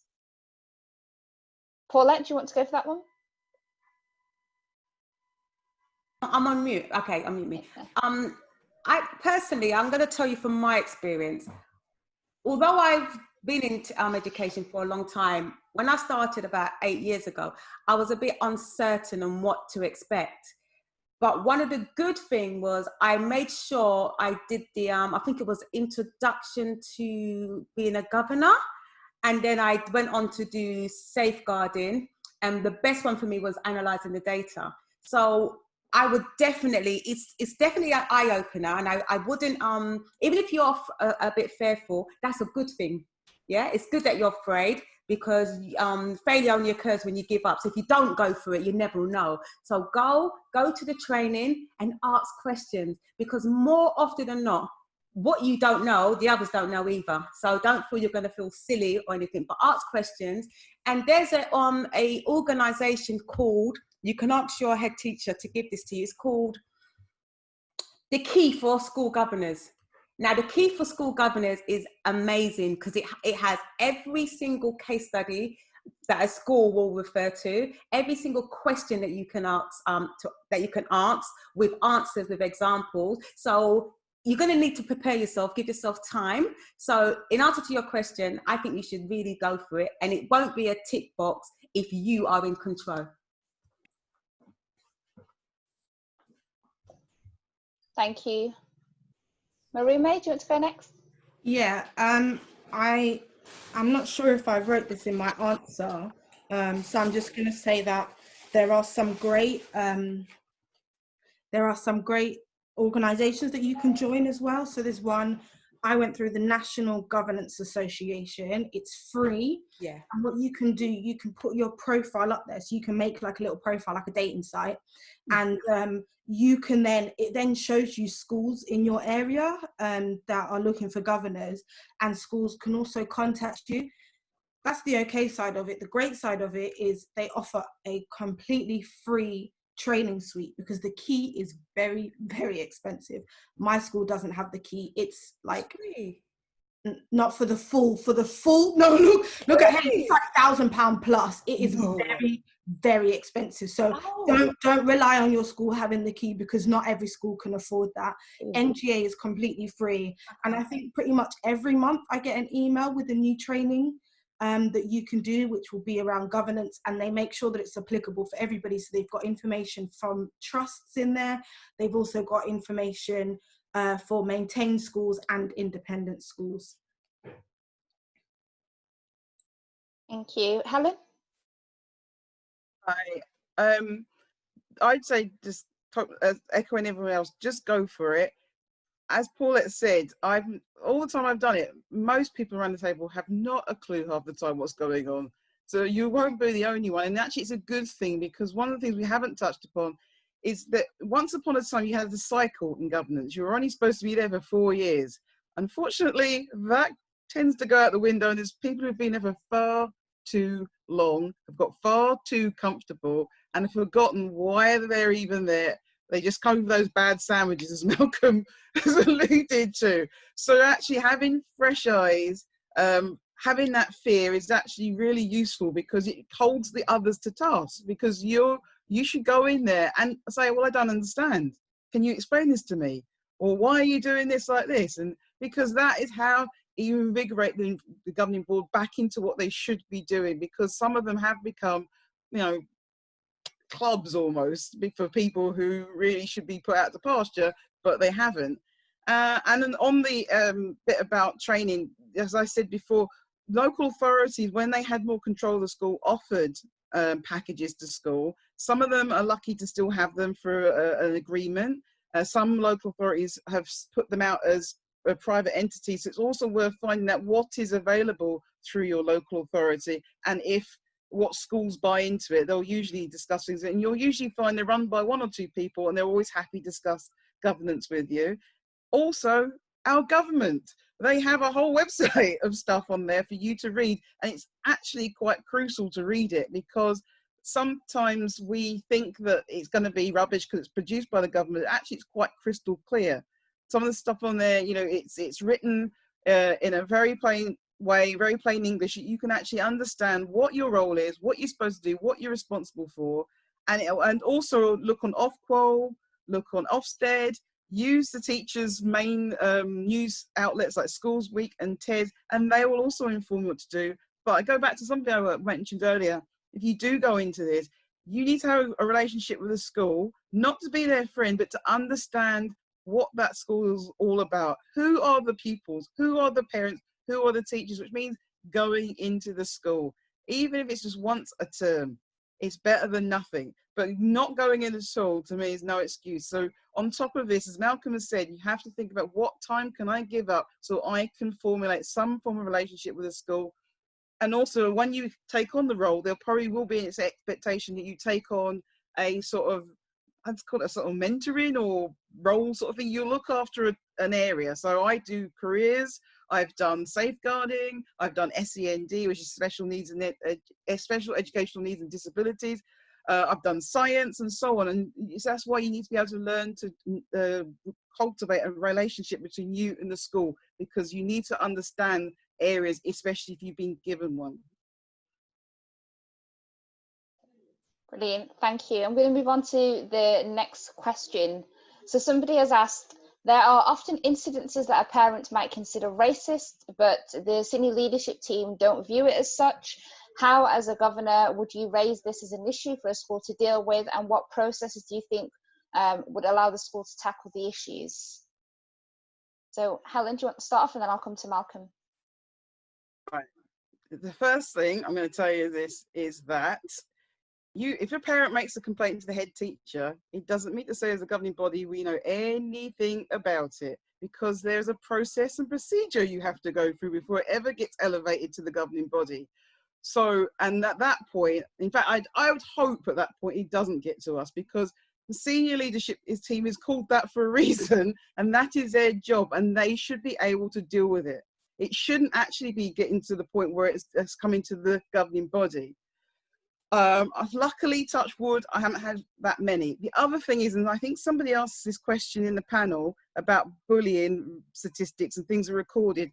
Paulette, do you want to go for that one? I'm on mute. Okay, unmute me. I personally, I'm going to tell you from my experience, although I've been in education for a long time, when I started about 8 years ago, I was a bit uncertain on what to expect. But one of the good things was I made sure I did the, I think it was introduction to being a governor. And then I went on to do safeguarding. And the best one for me was analyzing the data. So I would definitely, it's definitely an eye-opener, and I wouldn't, even if you're a bit fearful, that's a good thing. Yeah, it's good that you're afraid, because failure only occurs when you give up. So if you don't go for it, you never know. So go to the training and ask questions, because more often than not, what you don't know, the others don't know either. So don't feel you're going to feel silly or anything, but ask questions. And there's a organization called, you can ask your head teacher to give this to you. It's called The Key for School Governors. Now, The Key for School Governors is amazing because it has every single case study that a school will refer to, every single question that you can ask, with answers, with examples. So you're going to need to prepare yourself, give yourself time. So in answer to your question, I think you should really go for it, and it won't be a tick box if you are in control. Thank you. Marami, do you want to go next? Yeah, I'm not sure if I wrote this in my answer, so I'm just going to say that there are some great organizations that you can join as well. So there's one, I went through the National Governance Association. It's free. Yeah. And what you can do, you can put your profile up there. So you can make like a little profile, like a dating site. And you can it then shows you schools in your area that are looking for governors, and schools can also contact you. That's the okay side of it. The great side of it is they offer a completely free training suite, because the key is very, very expensive. My school doesn't have the key. It's like not for the full no, look at it, it's like £1,000 plus. It is very, very expensive. So don't rely on your school having the key, because not every school can afford that. NGA is completely free, and I think pretty much every month I get an email with a new training that you can do, which will be around governance, and they make sure that it's applicable for everybody. So they've got information from trusts in there. They've also got information for maintained schools and independent schools. Thank you. Helen? Hi. I'd say, just echoing everyone else, just go for it. As Paulette said, all the time I've done it, most people around the table have not a clue half the time what's going on. So you won't be the only one. And actually it's a good thing, because one of the things we haven't touched upon is that once upon a time you had the cycle in governance. You were only supposed to be there for 4 years. Unfortunately, that tends to go out the window, and there's people who've been there for far too long, have got far too comfortable, and have forgotten why they're even there, They just come with those bad sandwiches, as Malcolm has alluded to. So actually having fresh eyes, having that fear is actually really useful, because it holds the others to task, because you should go in there and say, well, I don't understand. Can you explain this to me? Or why are you doing this like this? And because that is how you invigorate the governing board back into what they should be doing, because some of them have become, you know, clubs almost for people who really should be put out to pasture, but they haven't. And then on the bit about training, as I said before, local authorities, when they had more control of the school, offered packages to school. Some of them are lucky to still have them for an agreement. Some local authorities have put them out as a private entity. So it's also worth finding out what is available through your local authority, and if what schools buy into it. They'll usually discuss things, and you'll usually find they're run by one or two people, and they're always happy to discuss governance with you. Also, our government, they have a whole website of stuff on there for you to read, and it's actually quite crucial to read it, because sometimes we think that it's going to be rubbish because it's produced by the government. Actually, it's quite crystal clear. Some of the stuff on there, you know, it's written in a very plain way, very plain English. You can actually understand what your role is, what you're supposed to do, what you're responsible for, and also look on Ofqual, look on Ofsted, use the teachers' main news outlets like Schools Week and TED, and they will also inform you what to do. But I go back to something I mentioned earlier. If you do go into this, you need to have a relationship with the school, not to be their friend, but to understand what that school is all about. Who are the pupils? Who are the parents? Who are the teachers? Which means going into the school, even if it's just once a term, it's better than nothing. But not going in at all, to me, is no excuse. So on top of this, as Malcolm has said, you have to think about what time can I give up so I can formulate some form of relationship with the school. And also, when you take on the role, there probably will be an expectation that you take on a sort of, I'd call it a sort of mentoring or role sort of thing. You look after an area. So I do careers, I've done safeguarding, I've done SEND, which is special needs and special educational needs and disabilities. I've done science and so on. And that's why you need to be able to learn to cultivate a relationship between you and the school, because you need to understand areas, especially if you've been given one. Brilliant, thank you. I'm going to move on to the next question. So somebody has asked, there are often incidences that a parent might consider racist, but the senior leadership team don't view it as such. How, as a governor, would you raise this as an issue for a school to deal with, and what processes do you think would allow the school to tackle the issues? So Helen, do you want to start off, and then I'll come to Malcolm? Right. The first thing I'm going to tell you this is that if a parent makes a complaint to the head teacher, it doesn't mean to say as a governing body we know anything about it, because there's a process and procedure you have to go through before it ever gets elevated to the governing body. So, and at that point, in fact, I would hope at that point it doesn't get to us, because the senior leadership team is called that for a reason, and that is their job, and they should be able to deal with it. It shouldn't actually be getting to the point where it's coming to the governing body. Luckily, touch wood, I haven't had that many. The other thing is, and I think somebody asked this question in the panel about bullying statistics and things are recorded.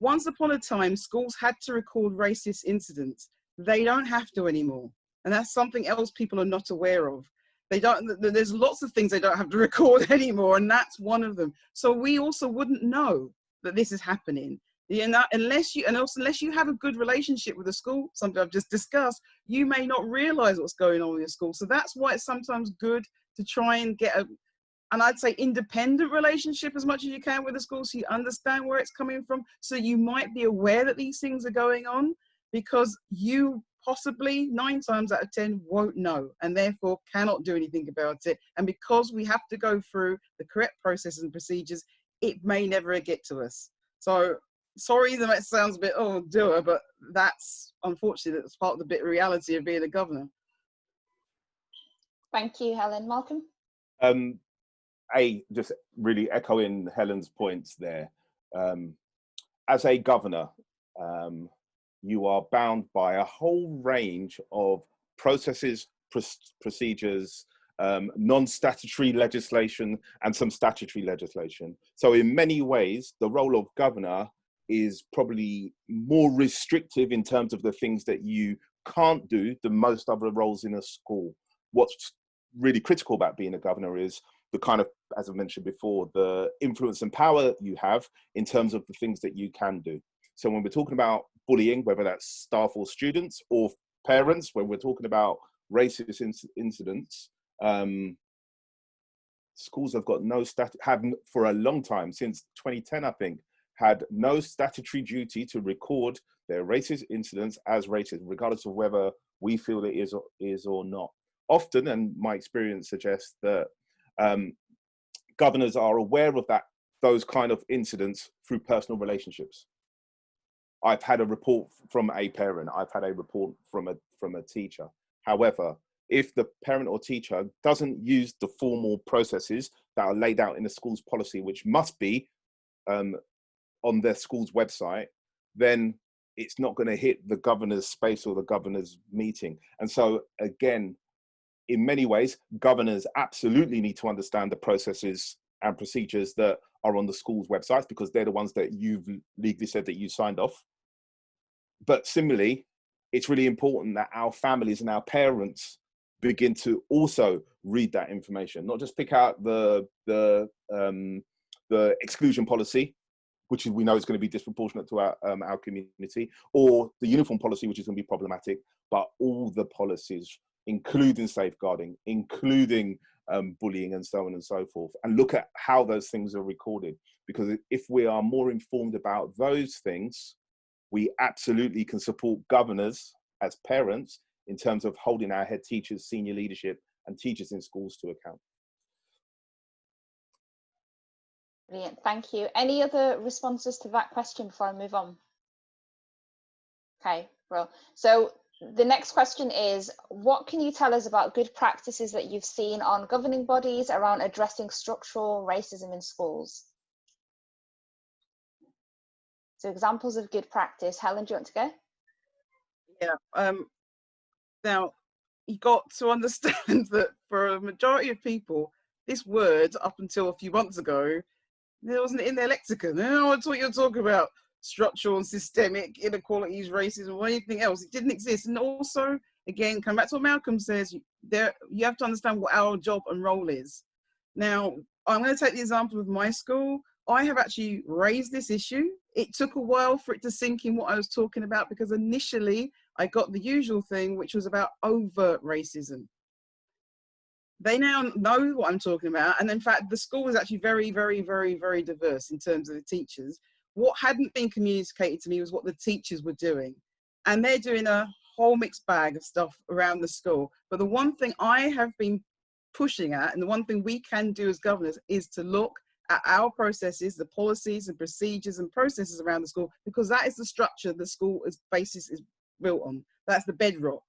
Once upon a time, schools had to record racist incidents. They don't have to anymore. And that's something else people are not aware of. There's lots of things they don't have to record anymore, and that's one of them. So we also wouldn't know that this is happening. Unless you have a good relationship with the school, something I've just discussed, you may not realize what's going on in your school. So that's why it's sometimes good to try and get and I'd say independent relationship as much as you can with the school, so you understand where it's coming from, so you might be aware that these things are going on, because you possibly 9 times out of 10 won't know, and therefore cannot do anything about it. And because we have to go through the correct processes and procedures, it may never get to us. So sorry that sounds a bit doer, but that's unfortunately that's part of the bit of reality of being a governor. Thank you, Helen. Malcolm? Just really echoing Helen's points there. As a governor, you are bound by a whole range of processes, procedures, non-statutory legislation, and some statutory legislation. So in many ways, the role of governor is probably more restrictive in terms of the things that you can't do than most other roles in a school. What's really critical about being a governor is the kind of, as I mentioned before, the influence and power you have in terms of the things that you can do. So when we're talking about bullying, whether that's staff or students or parents, when we're talking about racist incidents, schools have got no have for a long time, since 2010, I think, had no statutory duty to record their racist incidents as racist, regardless of whether we feel it is or not. Often, and my experience suggests that governors are aware of those kind of incidents through personal relationships. I've had a report from a parent. I've had a report from a teacher. However, if the parent or teacher doesn't use the formal processes that are laid out in the school's policy, which must be on their school's website, then it's not going to hit the governor's space or the governor's meeting. And so again, in many ways, governors absolutely need to understand the processes and procedures that are on the school's websites, because they're the ones that you've legally said that you signed off. But similarly, it's really important that our families and our parents begin to also read that information, not just pick out the exclusion policy, which we know is going to be disproportionate to our community, or the uniform policy, which is going to be problematic, but all the policies, including safeguarding, including bullying, and so on and so forth, and look at how those things are recorded. Because if we are more informed about those things, we absolutely can support governors as parents in terms of holding our head teachers, senior leadership, and teachers in schools to account. Brilliant, thank you. Any other responses to that question before I move on? Okay, well, so the next question is, what can you tell us about good practices that you've seen on governing bodies around addressing structural racism in schools? So examples of good practice. Helen, do you want to go? Yeah, now you got to understand that for a majority of people, this word, up until a few months ago, there wasn't in their lexicon. They don't know what you're talking about. Structural and systemic inequalities, racism, or anything else. It didn't exist. And also, again, come back to what Malcolm says, you have to understand what our job and role is. Now, I'm going to take the example of my school. I have actually raised this issue. It took a while for it to sink in what I was talking about, because initially I got the usual thing, which was about overt racism. They now know what I'm talking about. And in fact, the school is actually very, very, very, very diverse in terms of the teachers. What hadn't been communicated to me was what the teachers were doing. And they're doing a whole mixed bag of stuff around the school. But the one thing I have been pushing at, and the one thing we can do as governors, is to look at our processes, the policies and procedures and processes around the school, because that is the structure the school basis is built on. That's the bedrock.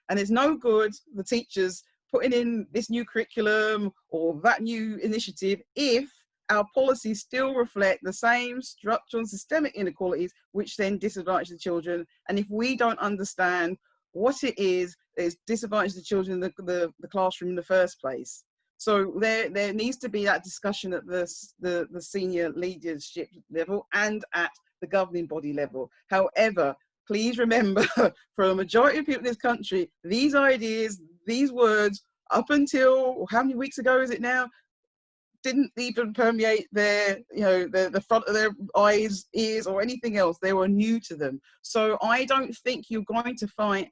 And it's no good the teachers putting in this new curriculum or that new initiative if our policies still reflect the same structural and systemic inequalities, which then disadvantage the children. And if we don't understand what it is that is disadvantaging the children in the classroom in the first place. So there needs to be that discussion at the senior leadership level and at the governing body level. However, please remember, for the majority of people in this country, these ideas, these words, up until how many weeks ago is it now, didn't even permeate their, the front of their eyes, ears, or anything else. They were new to them. So I don't think you're going to find,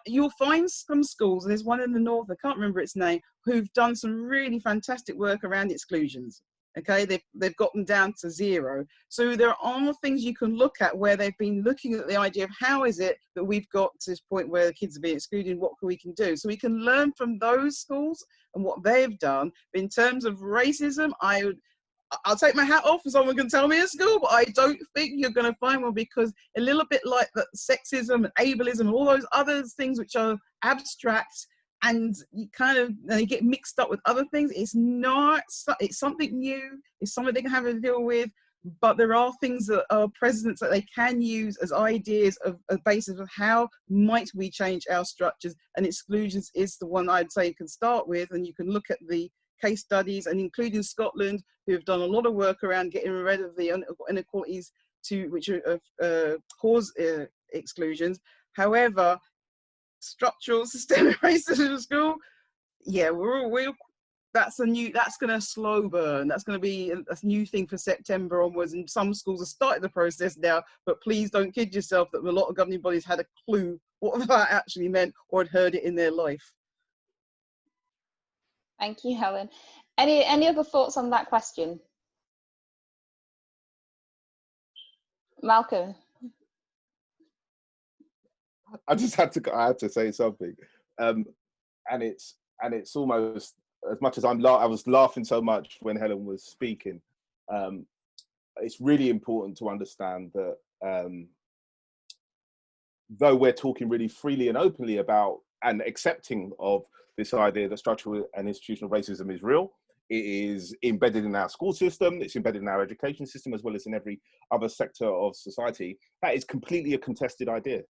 you'll find some schools, and there's one in the north, I can't remember its name, who've done some really fantastic work around exclusions. Okay, they've gotten down to 0. So there are things you can look at where they've been looking at the idea of how is it that we've got to this point where the kids are being excluded, what we can do. So we can learn from those schools and what they've done. But in terms of racism, I'll take my hat off if someone can tell me at school, but I don't think you're going to find one, because a little bit like that sexism and ableism and all those other things which are abstract, and you kind of you get mixed up with other things. It's something new. It's something they can have to deal with. but there are things that are precedents that they can use as ideas of a basis of how might we change our structures, and exclusions is the one I'd say you can start with. And you can look at the case studies, and including Scotland, who have done a lot of work around getting rid of the inequalities which cause exclusions. However, structural systemic racism in school, yeah, that's going to slow burn. That's going to be a new thing for September onwards, and some schools have started the process now, but please don't kid yourself that a lot of governing bodies had a clue what that actually meant or had heard it in their life. Thank you, Helen. Any other thoughts on that question? Malcolm? I had to say something, and it's almost, as much as I was laughing so much when Helen was speaking. It's really important to understand that though we're talking really freely and openly about and accepting of this idea that structural and institutional racism is real, it is embedded in our school system, it's embedded in our education system, as well as in every other sector of society. That is completely a contested idea.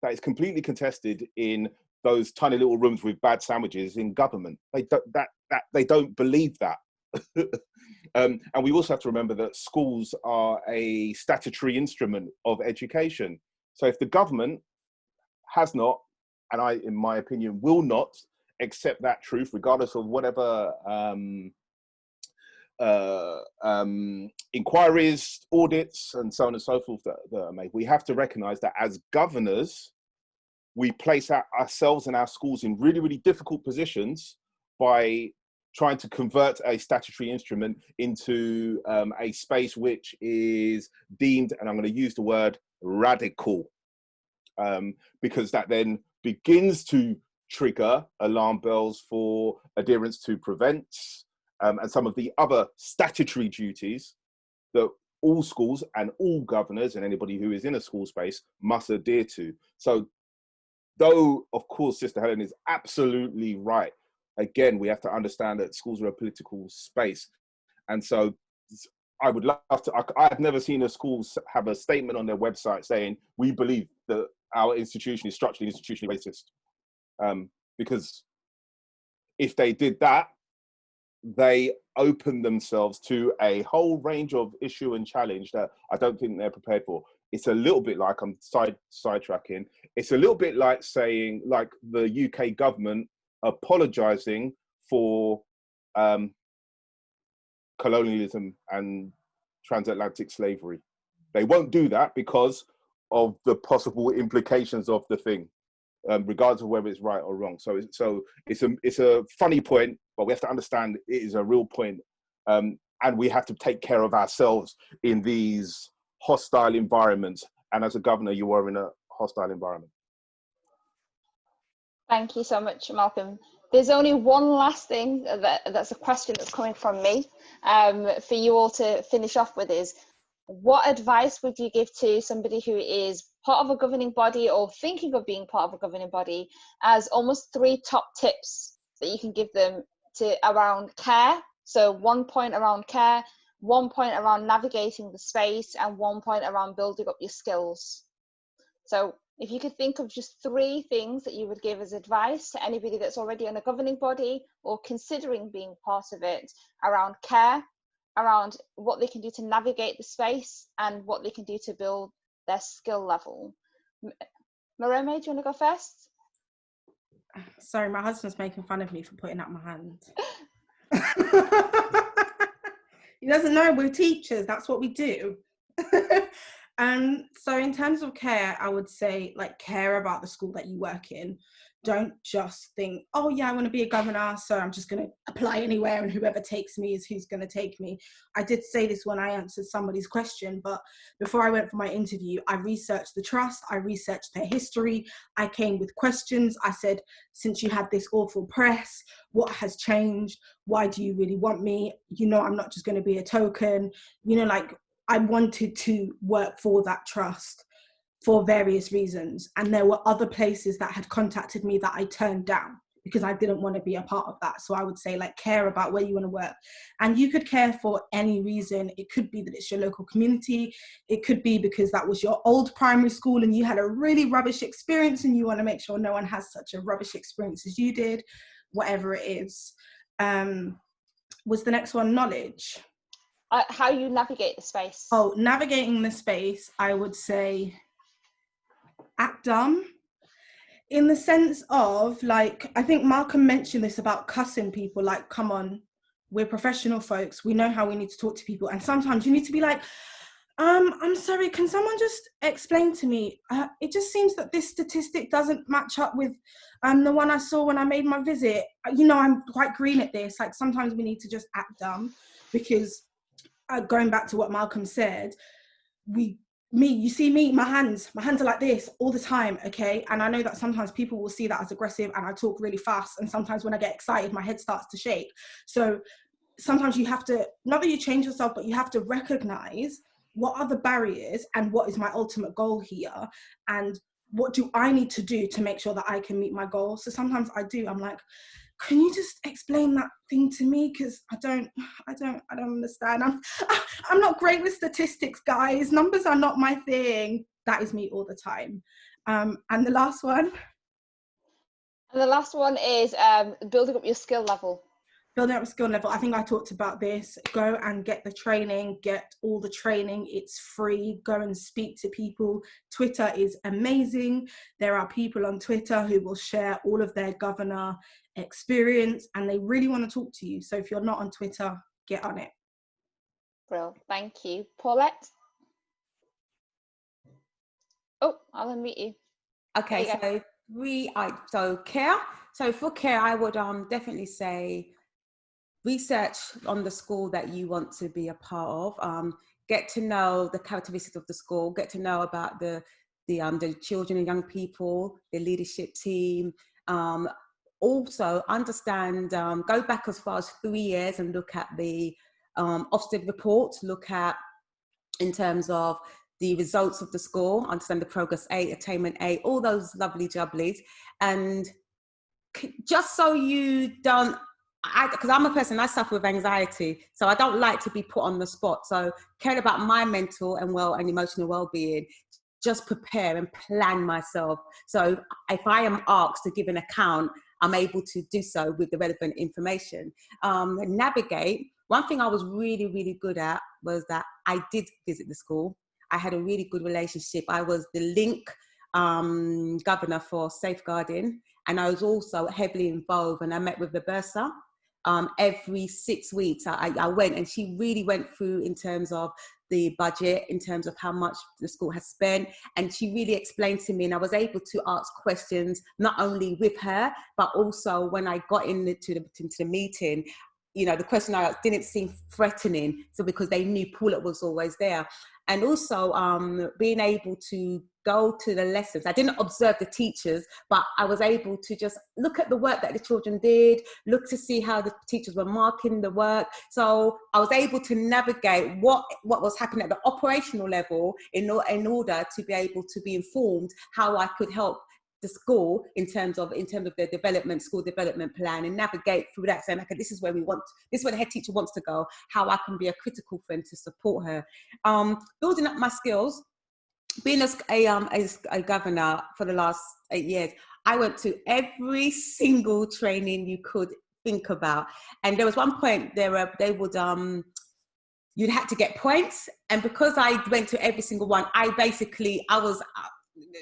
That is completely contested in those tiny little rooms with bad sandwiches in government. They don't believe that. And we also have to remember that schools are a statutory instrument of education. So if the government has not, and in my opinion, will not accept that truth, regardless of whatever inquiries, audits, and so on and so forth that are made, we have to recognize that as governors, we place ourselves and our schools in really, really difficult positions by trying to convert a statutory instrument into a space which is deemed, and I'm going to use the word, radical, because that then begins to trigger alarm bells for adherence to prevents and some of the other statutory duties that all schools and all governors and anybody who is in a school space must adhere to. So though, of course, Sister Helen is absolutely right, again, we have to understand that schools are a political space. And so I would love to, I've never seen a school have a statement on their website saying, we believe that our institution is structurally institutionally racist. Because if they did that, they open themselves to a whole range of issue and challenge that I don't think they're prepared for. It's a little bit like, I'm sidetracking, it's a little bit like saying, like the UK government apologising for colonialism and transatlantic slavery. They won't do that because of the implications of the thing, regardless of whether it's right or wrong. So it's a funny point, but we have to understand it is a real point, and we have to take care of ourselves in these hostile environments. And as a governor, you are in a hostile environment. Thank you so much, Malcolm. There's only one last thing that's a question that's coming from me for you all to finish off with is, what advice would you give to somebody who is part of a governing body or thinking of being part of a governing body as almost 3 top tips that you can give them around care? So 1 point around care, 1 point around navigating the space, and 1 point around building up your skills. So if you could think of just 3 things that you would give as advice to anybody that's already in a governing body or considering being part of it, around care, around what they can do to navigate the space, and what they can do to build their skill level. Marami, do you want to go first? Sorry, my husband's making fun of me for putting up my hand. He doesn't know we're teachers, that's what we do. So in terms of care, I would say, like, care about the school that you work in. Don't just think, oh yeah, I want to be a governor, so I'm just going to apply anywhere and whoever takes me is who's going to take me. I did say this when I answered somebody's question, but before I went for my interview, I researched the trust, I researched their history, I came with questions. I said, since you had this awful press, what has changed? Why do you really want me? You know, I'm not just going to be a token. You know, like, I wanted to work for that trust for various reasons. And there were other places that had contacted me that I turned down because I didn't want to be a part of that. So I would say, like, care about where you want to work. And you could care for any reason. It could be that it's your local community. It could be because that was your old primary school and you had a really rubbish experience and you want to make sure no one has such a rubbish experience as you did, whatever it is. Was the next one knowledge? How you navigate the space. Oh, navigating the space, I would say act dumb. In the sense of, like, I think Malcolm mentioned this about cussing people, like, come on, we're professional folks, we know how we need to talk to people, and sometimes you need to be like, I'm sorry, can someone just explain to me, it just seems that this statistic doesn't match up with the one I saw when I made my visit. You know, I'm quite green at this. Like, sometimes we need to just act dumb, because going back to what Malcolm said, you see me, my hands are like this all the time, okay? And I know that sometimes people will see that as aggressive and I talk really fast, and sometimes when I get excited, my head starts to shake. So sometimes you have to, not that you change yourself, but you have to recognize what are the barriers and what is my ultimate goal here, and what do I need to do to make sure that I can meet my goal. So sometimes I'm like, can you just explain that thing to me? Because I don't understand. I'm not great with statistics, guys. Numbers are not my thing. That is me all the time. And the last one? And the last one is building up your skill level. Building up a skill level. I think I talked about this. Go and get the training, get all the training. It's free. Go and speak to people. Twitter is amazing. There are people on Twitter who will share all of their governor experience, and they really want to talk to you. So if you're not on Twitter, get on it. Brill, thank you. Paulette? Oh, I'll unmute you. Okay, so care. So for care, I would definitely say research on the school that you want to be a part of. Get to know the characteristics of the school. Get to know about the children and young people, the leadership team. Also understand. Go back as far as 3 years and look at the Ofsted report. Look at in terms of the results of the school. Understand the progress A, attainment A, all those lovely jubblies, and just so you don't. Because I'm a person, I suffer with anxiety, so I don't like to be put on the spot. So care about my mental and emotional well-being. Just prepare and plan myself. So if I am asked to give an account, I'm able to do so with the relevant information. Navigate. One thing I was really, really good at was that I did visit the school. I had a really good relationship. I was the link governor for safeguarding, and I was also heavily involved, and I met with the bursar. Every 6 weeks I went, and she really went through in terms of the budget, in terms of how much the school has spent, and she really explained to me, and I was able to ask questions not only with her but also when I got into the meeting. You know, the question I asked didn't seem threatening, so because they knew Paulette was always there. And also being able to go to the lessons. I didn't observe the teachers, but I was able to just look at the work that the children did, look to see how the teachers were marking the work. So I was able to navigate what was happening at the operational level in order to be able to be informed how I could help the school in terms of their school development plan, and navigate through that, saying, okay, this is where the head teacher wants to go, how I can be a critical friend to support her. Building up my skills. Being a governor for the last 8 years, I went to every single training you could think about. And there was one point you'd had to get points. And because I went to every single one,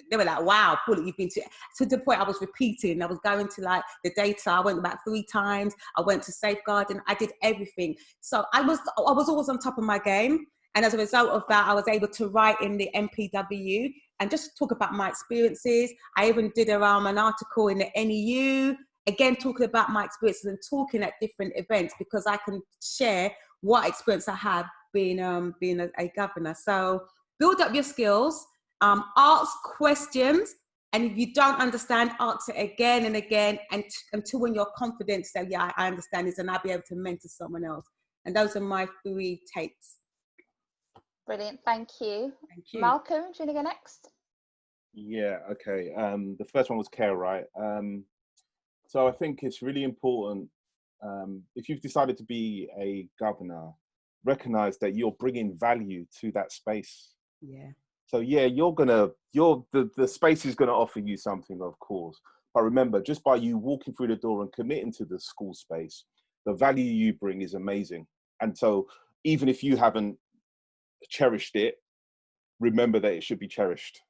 they were like, wow, Paula, you've been to the point I was repeating. I was going to like the data. I went about 3 times. I went to safeguarding. I did everything. So I was always on top of my game. And as a result of that, I was able to write in the MPW and just talk about my experiences. I even did an article in the NEU, again, talking about my experiences and talking at different events, because I can share what experience I have being a governor. So build up your skills. Ask questions, and if you don't understand, ask it again and again, and until when you're confident, say, yeah, I understand this, and I'll be able to mentor someone else. And those are my 3 takes. Brilliant, thank you. Thank you. Malcolm, do you want to go next? Yeah, okay. The first one was care, right? So I think it's really important, if you've decided to be a governor, recognize that you're bringing value to that space. Yeah. So yeah, the space is going to offer you something, of course. But remember, just by you walking through the door and committing to the school space, the value you bring is amazing. And so even if you haven't cherished it, remember that it should be cherished,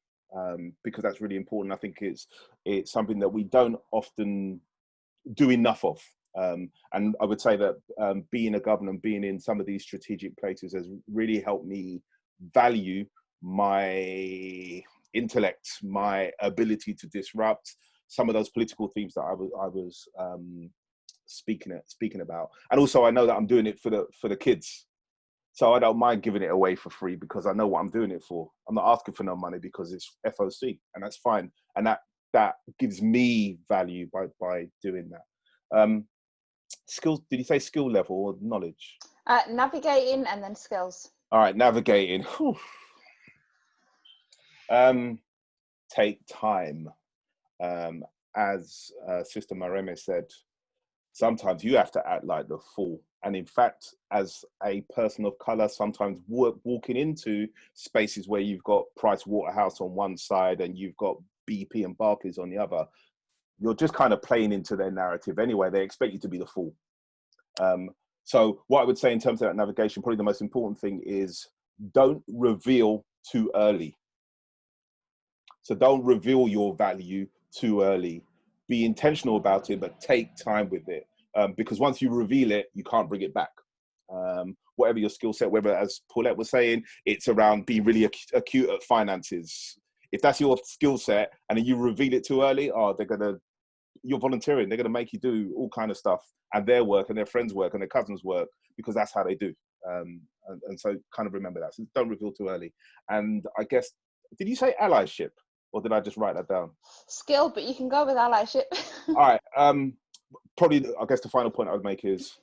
because that's really important. I think it's something that we don't often do enough of. And I would say that being a governor and being in some of these strategic places has really helped me value my intellect, my ability to disrupt some of those political themes that I was speaking about. And also, I know that I'm doing it for the kids, so I don't mind giving it away for free because I know what I'm doing it for. I'm not asking for no money because it's FOC, and that's fine. And that gives me value by doing that. Skills? Did you say skill level or knowledge? Navigating and then skills. All right, navigating. Take time. As Sister Marami said, sometimes you have to act like the fool. And in fact, as a person of color, sometimes walking into spaces where you've got Price Waterhouse on one side and you've got BP and Barclays on the other, you're just kind of playing into their narrative anyway. They expect you to be the fool. So what I would say in terms of that navigation, probably the most important thing is don't reveal too early. So don't reveal your value too early. Be intentional about it, but take time with it. Because once you reveal it, you can't bring it back. Whatever your skill set, whether, as Paulette was saying, it's around being really acute at finances. If that's your skill set and then you reveal it too early, you're volunteering. They're going to make you do all kind of stuff, and their work and their friends' work and their cousins' work, because that's how they do. And so kind of remember that. So don't reveal too early. And I guess, did you say allyship? Or did I just write that down? Skill, but you can go with allyship. All right. Probably, I guess the final point I would make is,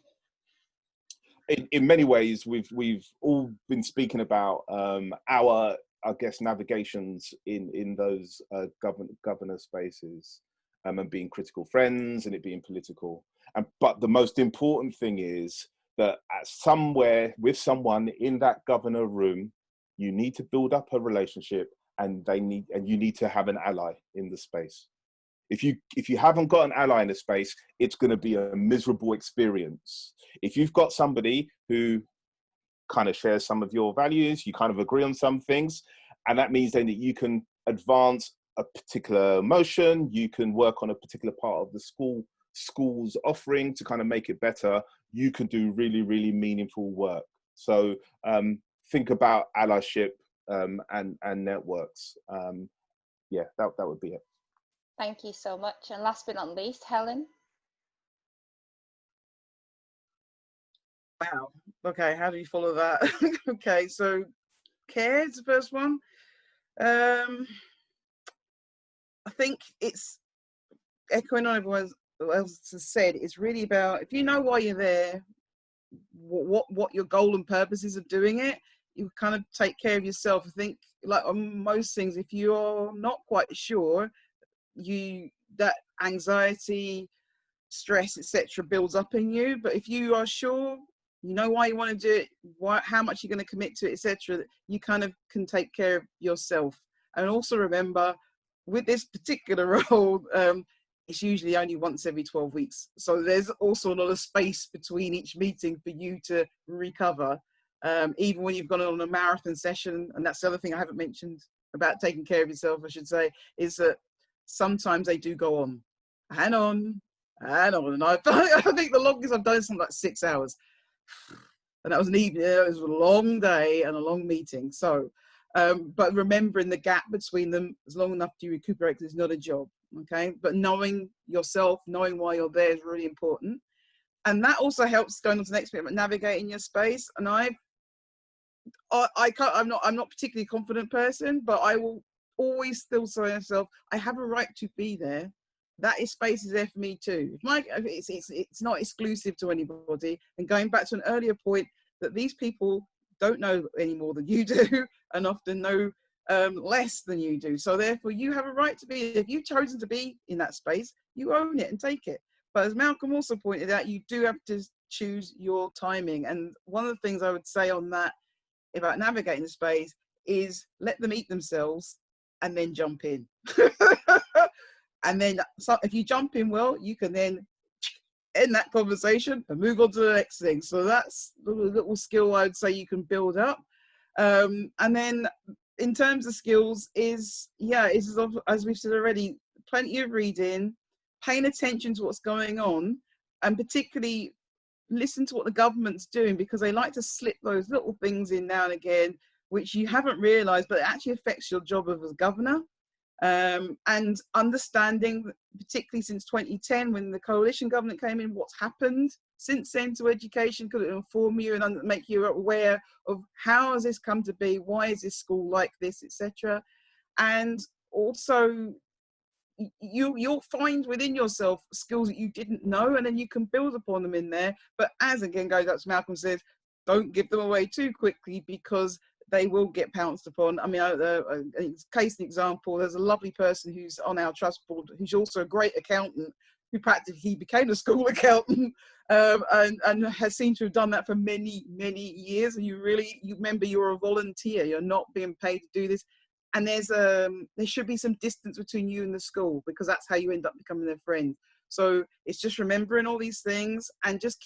in many ways, we've all been speaking about our, I guess, navigations in those governor spaces, and being critical friends and it being political. But the most important thing is that somewhere with someone in that governor room, you need to build up a relationship. And you need to have an ally in the space. If you haven't got an ally in the space, it's going to be a miserable experience. If you've got somebody who kind of shares some of your values, you kind of agree on some things, and that means then that you can advance a particular motion, you can work on a particular part of the school's offering to kind of make it better, you can do really, really meaningful work. So think about allyship. And networks. Yeah, that would be it. Thank you so much. And last but not least, Helen. Wow. Okay, how do you follow that? Okay, so care is the first one. I think it's echoing on everyone else has said. It's really about, if you know why you're there, what your goal and purpose is of doing it, you kind of take care of yourself. I think, like on most things, if you're not quite sure, that anxiety, stress, etc., builds up in you. But if you are sure, you know why you want to do it, how much you're going to commit to it, etc., you kind of can take care of yourself. And also remember, with this particular role, it's usually only once every 12 weeks. So there's also a lot of space between each meeting for you to recover. Even when you've gone on a marathon session, and that's the other thing I haven't mentioned about taking care of yourself, I should say, is that sometimes they do go on and on and on. And I think the longest I've done is something like 6 hours. And that was an evening, it was a long day and a long meeting. So, but remembering the gap between them is long enough to recuperate, because it's not a job, okay? But knowing yourself, knowing why you're there is really important. And that also helps going on to the next bit about navigating your space. And I'm not particularly a confident person, but I will always still say to myself, I have a right to be there. That space is there for me too. It's not exclusive to anybody. And going back to an earlier point, that these people don't know any more than you do, and often know less than you do. So therefore, you have a right to be. If you've chosen to be in that space, you own it and take it. But as Malcolm also pointed out, you do have to choose your timing. And one of the things I would say on that about navigating the space is let them eat themselves and then jump in. And then if you jump in well, you can then end that conversation and move on to the next thing. So that's the little skill I would say you can build up. And then in terms of skills is as we've said already, plenty of reading, paying attention to what's going on, and particularly listen to what the government's doing, because they like to slip those little things in now and again which you haven't realized, but it actually affects your job as a governor. And understanding, particularly since 2010 when the coalition government came in, what's happened since then to education, could it inform you and make you aware of how has this come to be, why is this school like this, etc. And also you'll find within yourself skills that you didn't know, and then you can build upon them in there. But as again goes up to Malcolm says, don't give them away too quickly, because they will get pounced upon. I mean, case an example, there's a lovely person who's on our trust board who's also a great accountant, who practically became a school accountant, and has seemed to have done that for many, many years. And you remember you're a volunteer, you're not being paid to do this. And there should be some distance between you and the school, because that's how you end up becoming their friend. So it's just remembering all these things, and just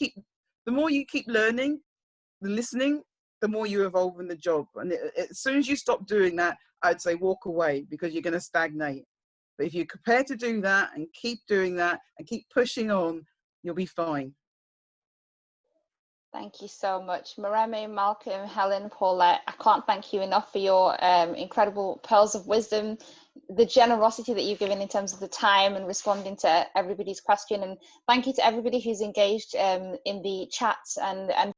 the more you keep learning, the listening, the more you evolve in the job. And as soon as you stop doing that, I'd say walk away, because you're going to stagnate. But if you're prepared to do that and keep doing that and keep pushing on, you'll be fine. Thank you so much, Marami, Malcolm, Helen, Paulette. I can't thank you enough for your incredible pearls of wisdom, the generosity that you've given in terms of the time and responding to everybody's question. And thank you to everybody who's engaged in the chats and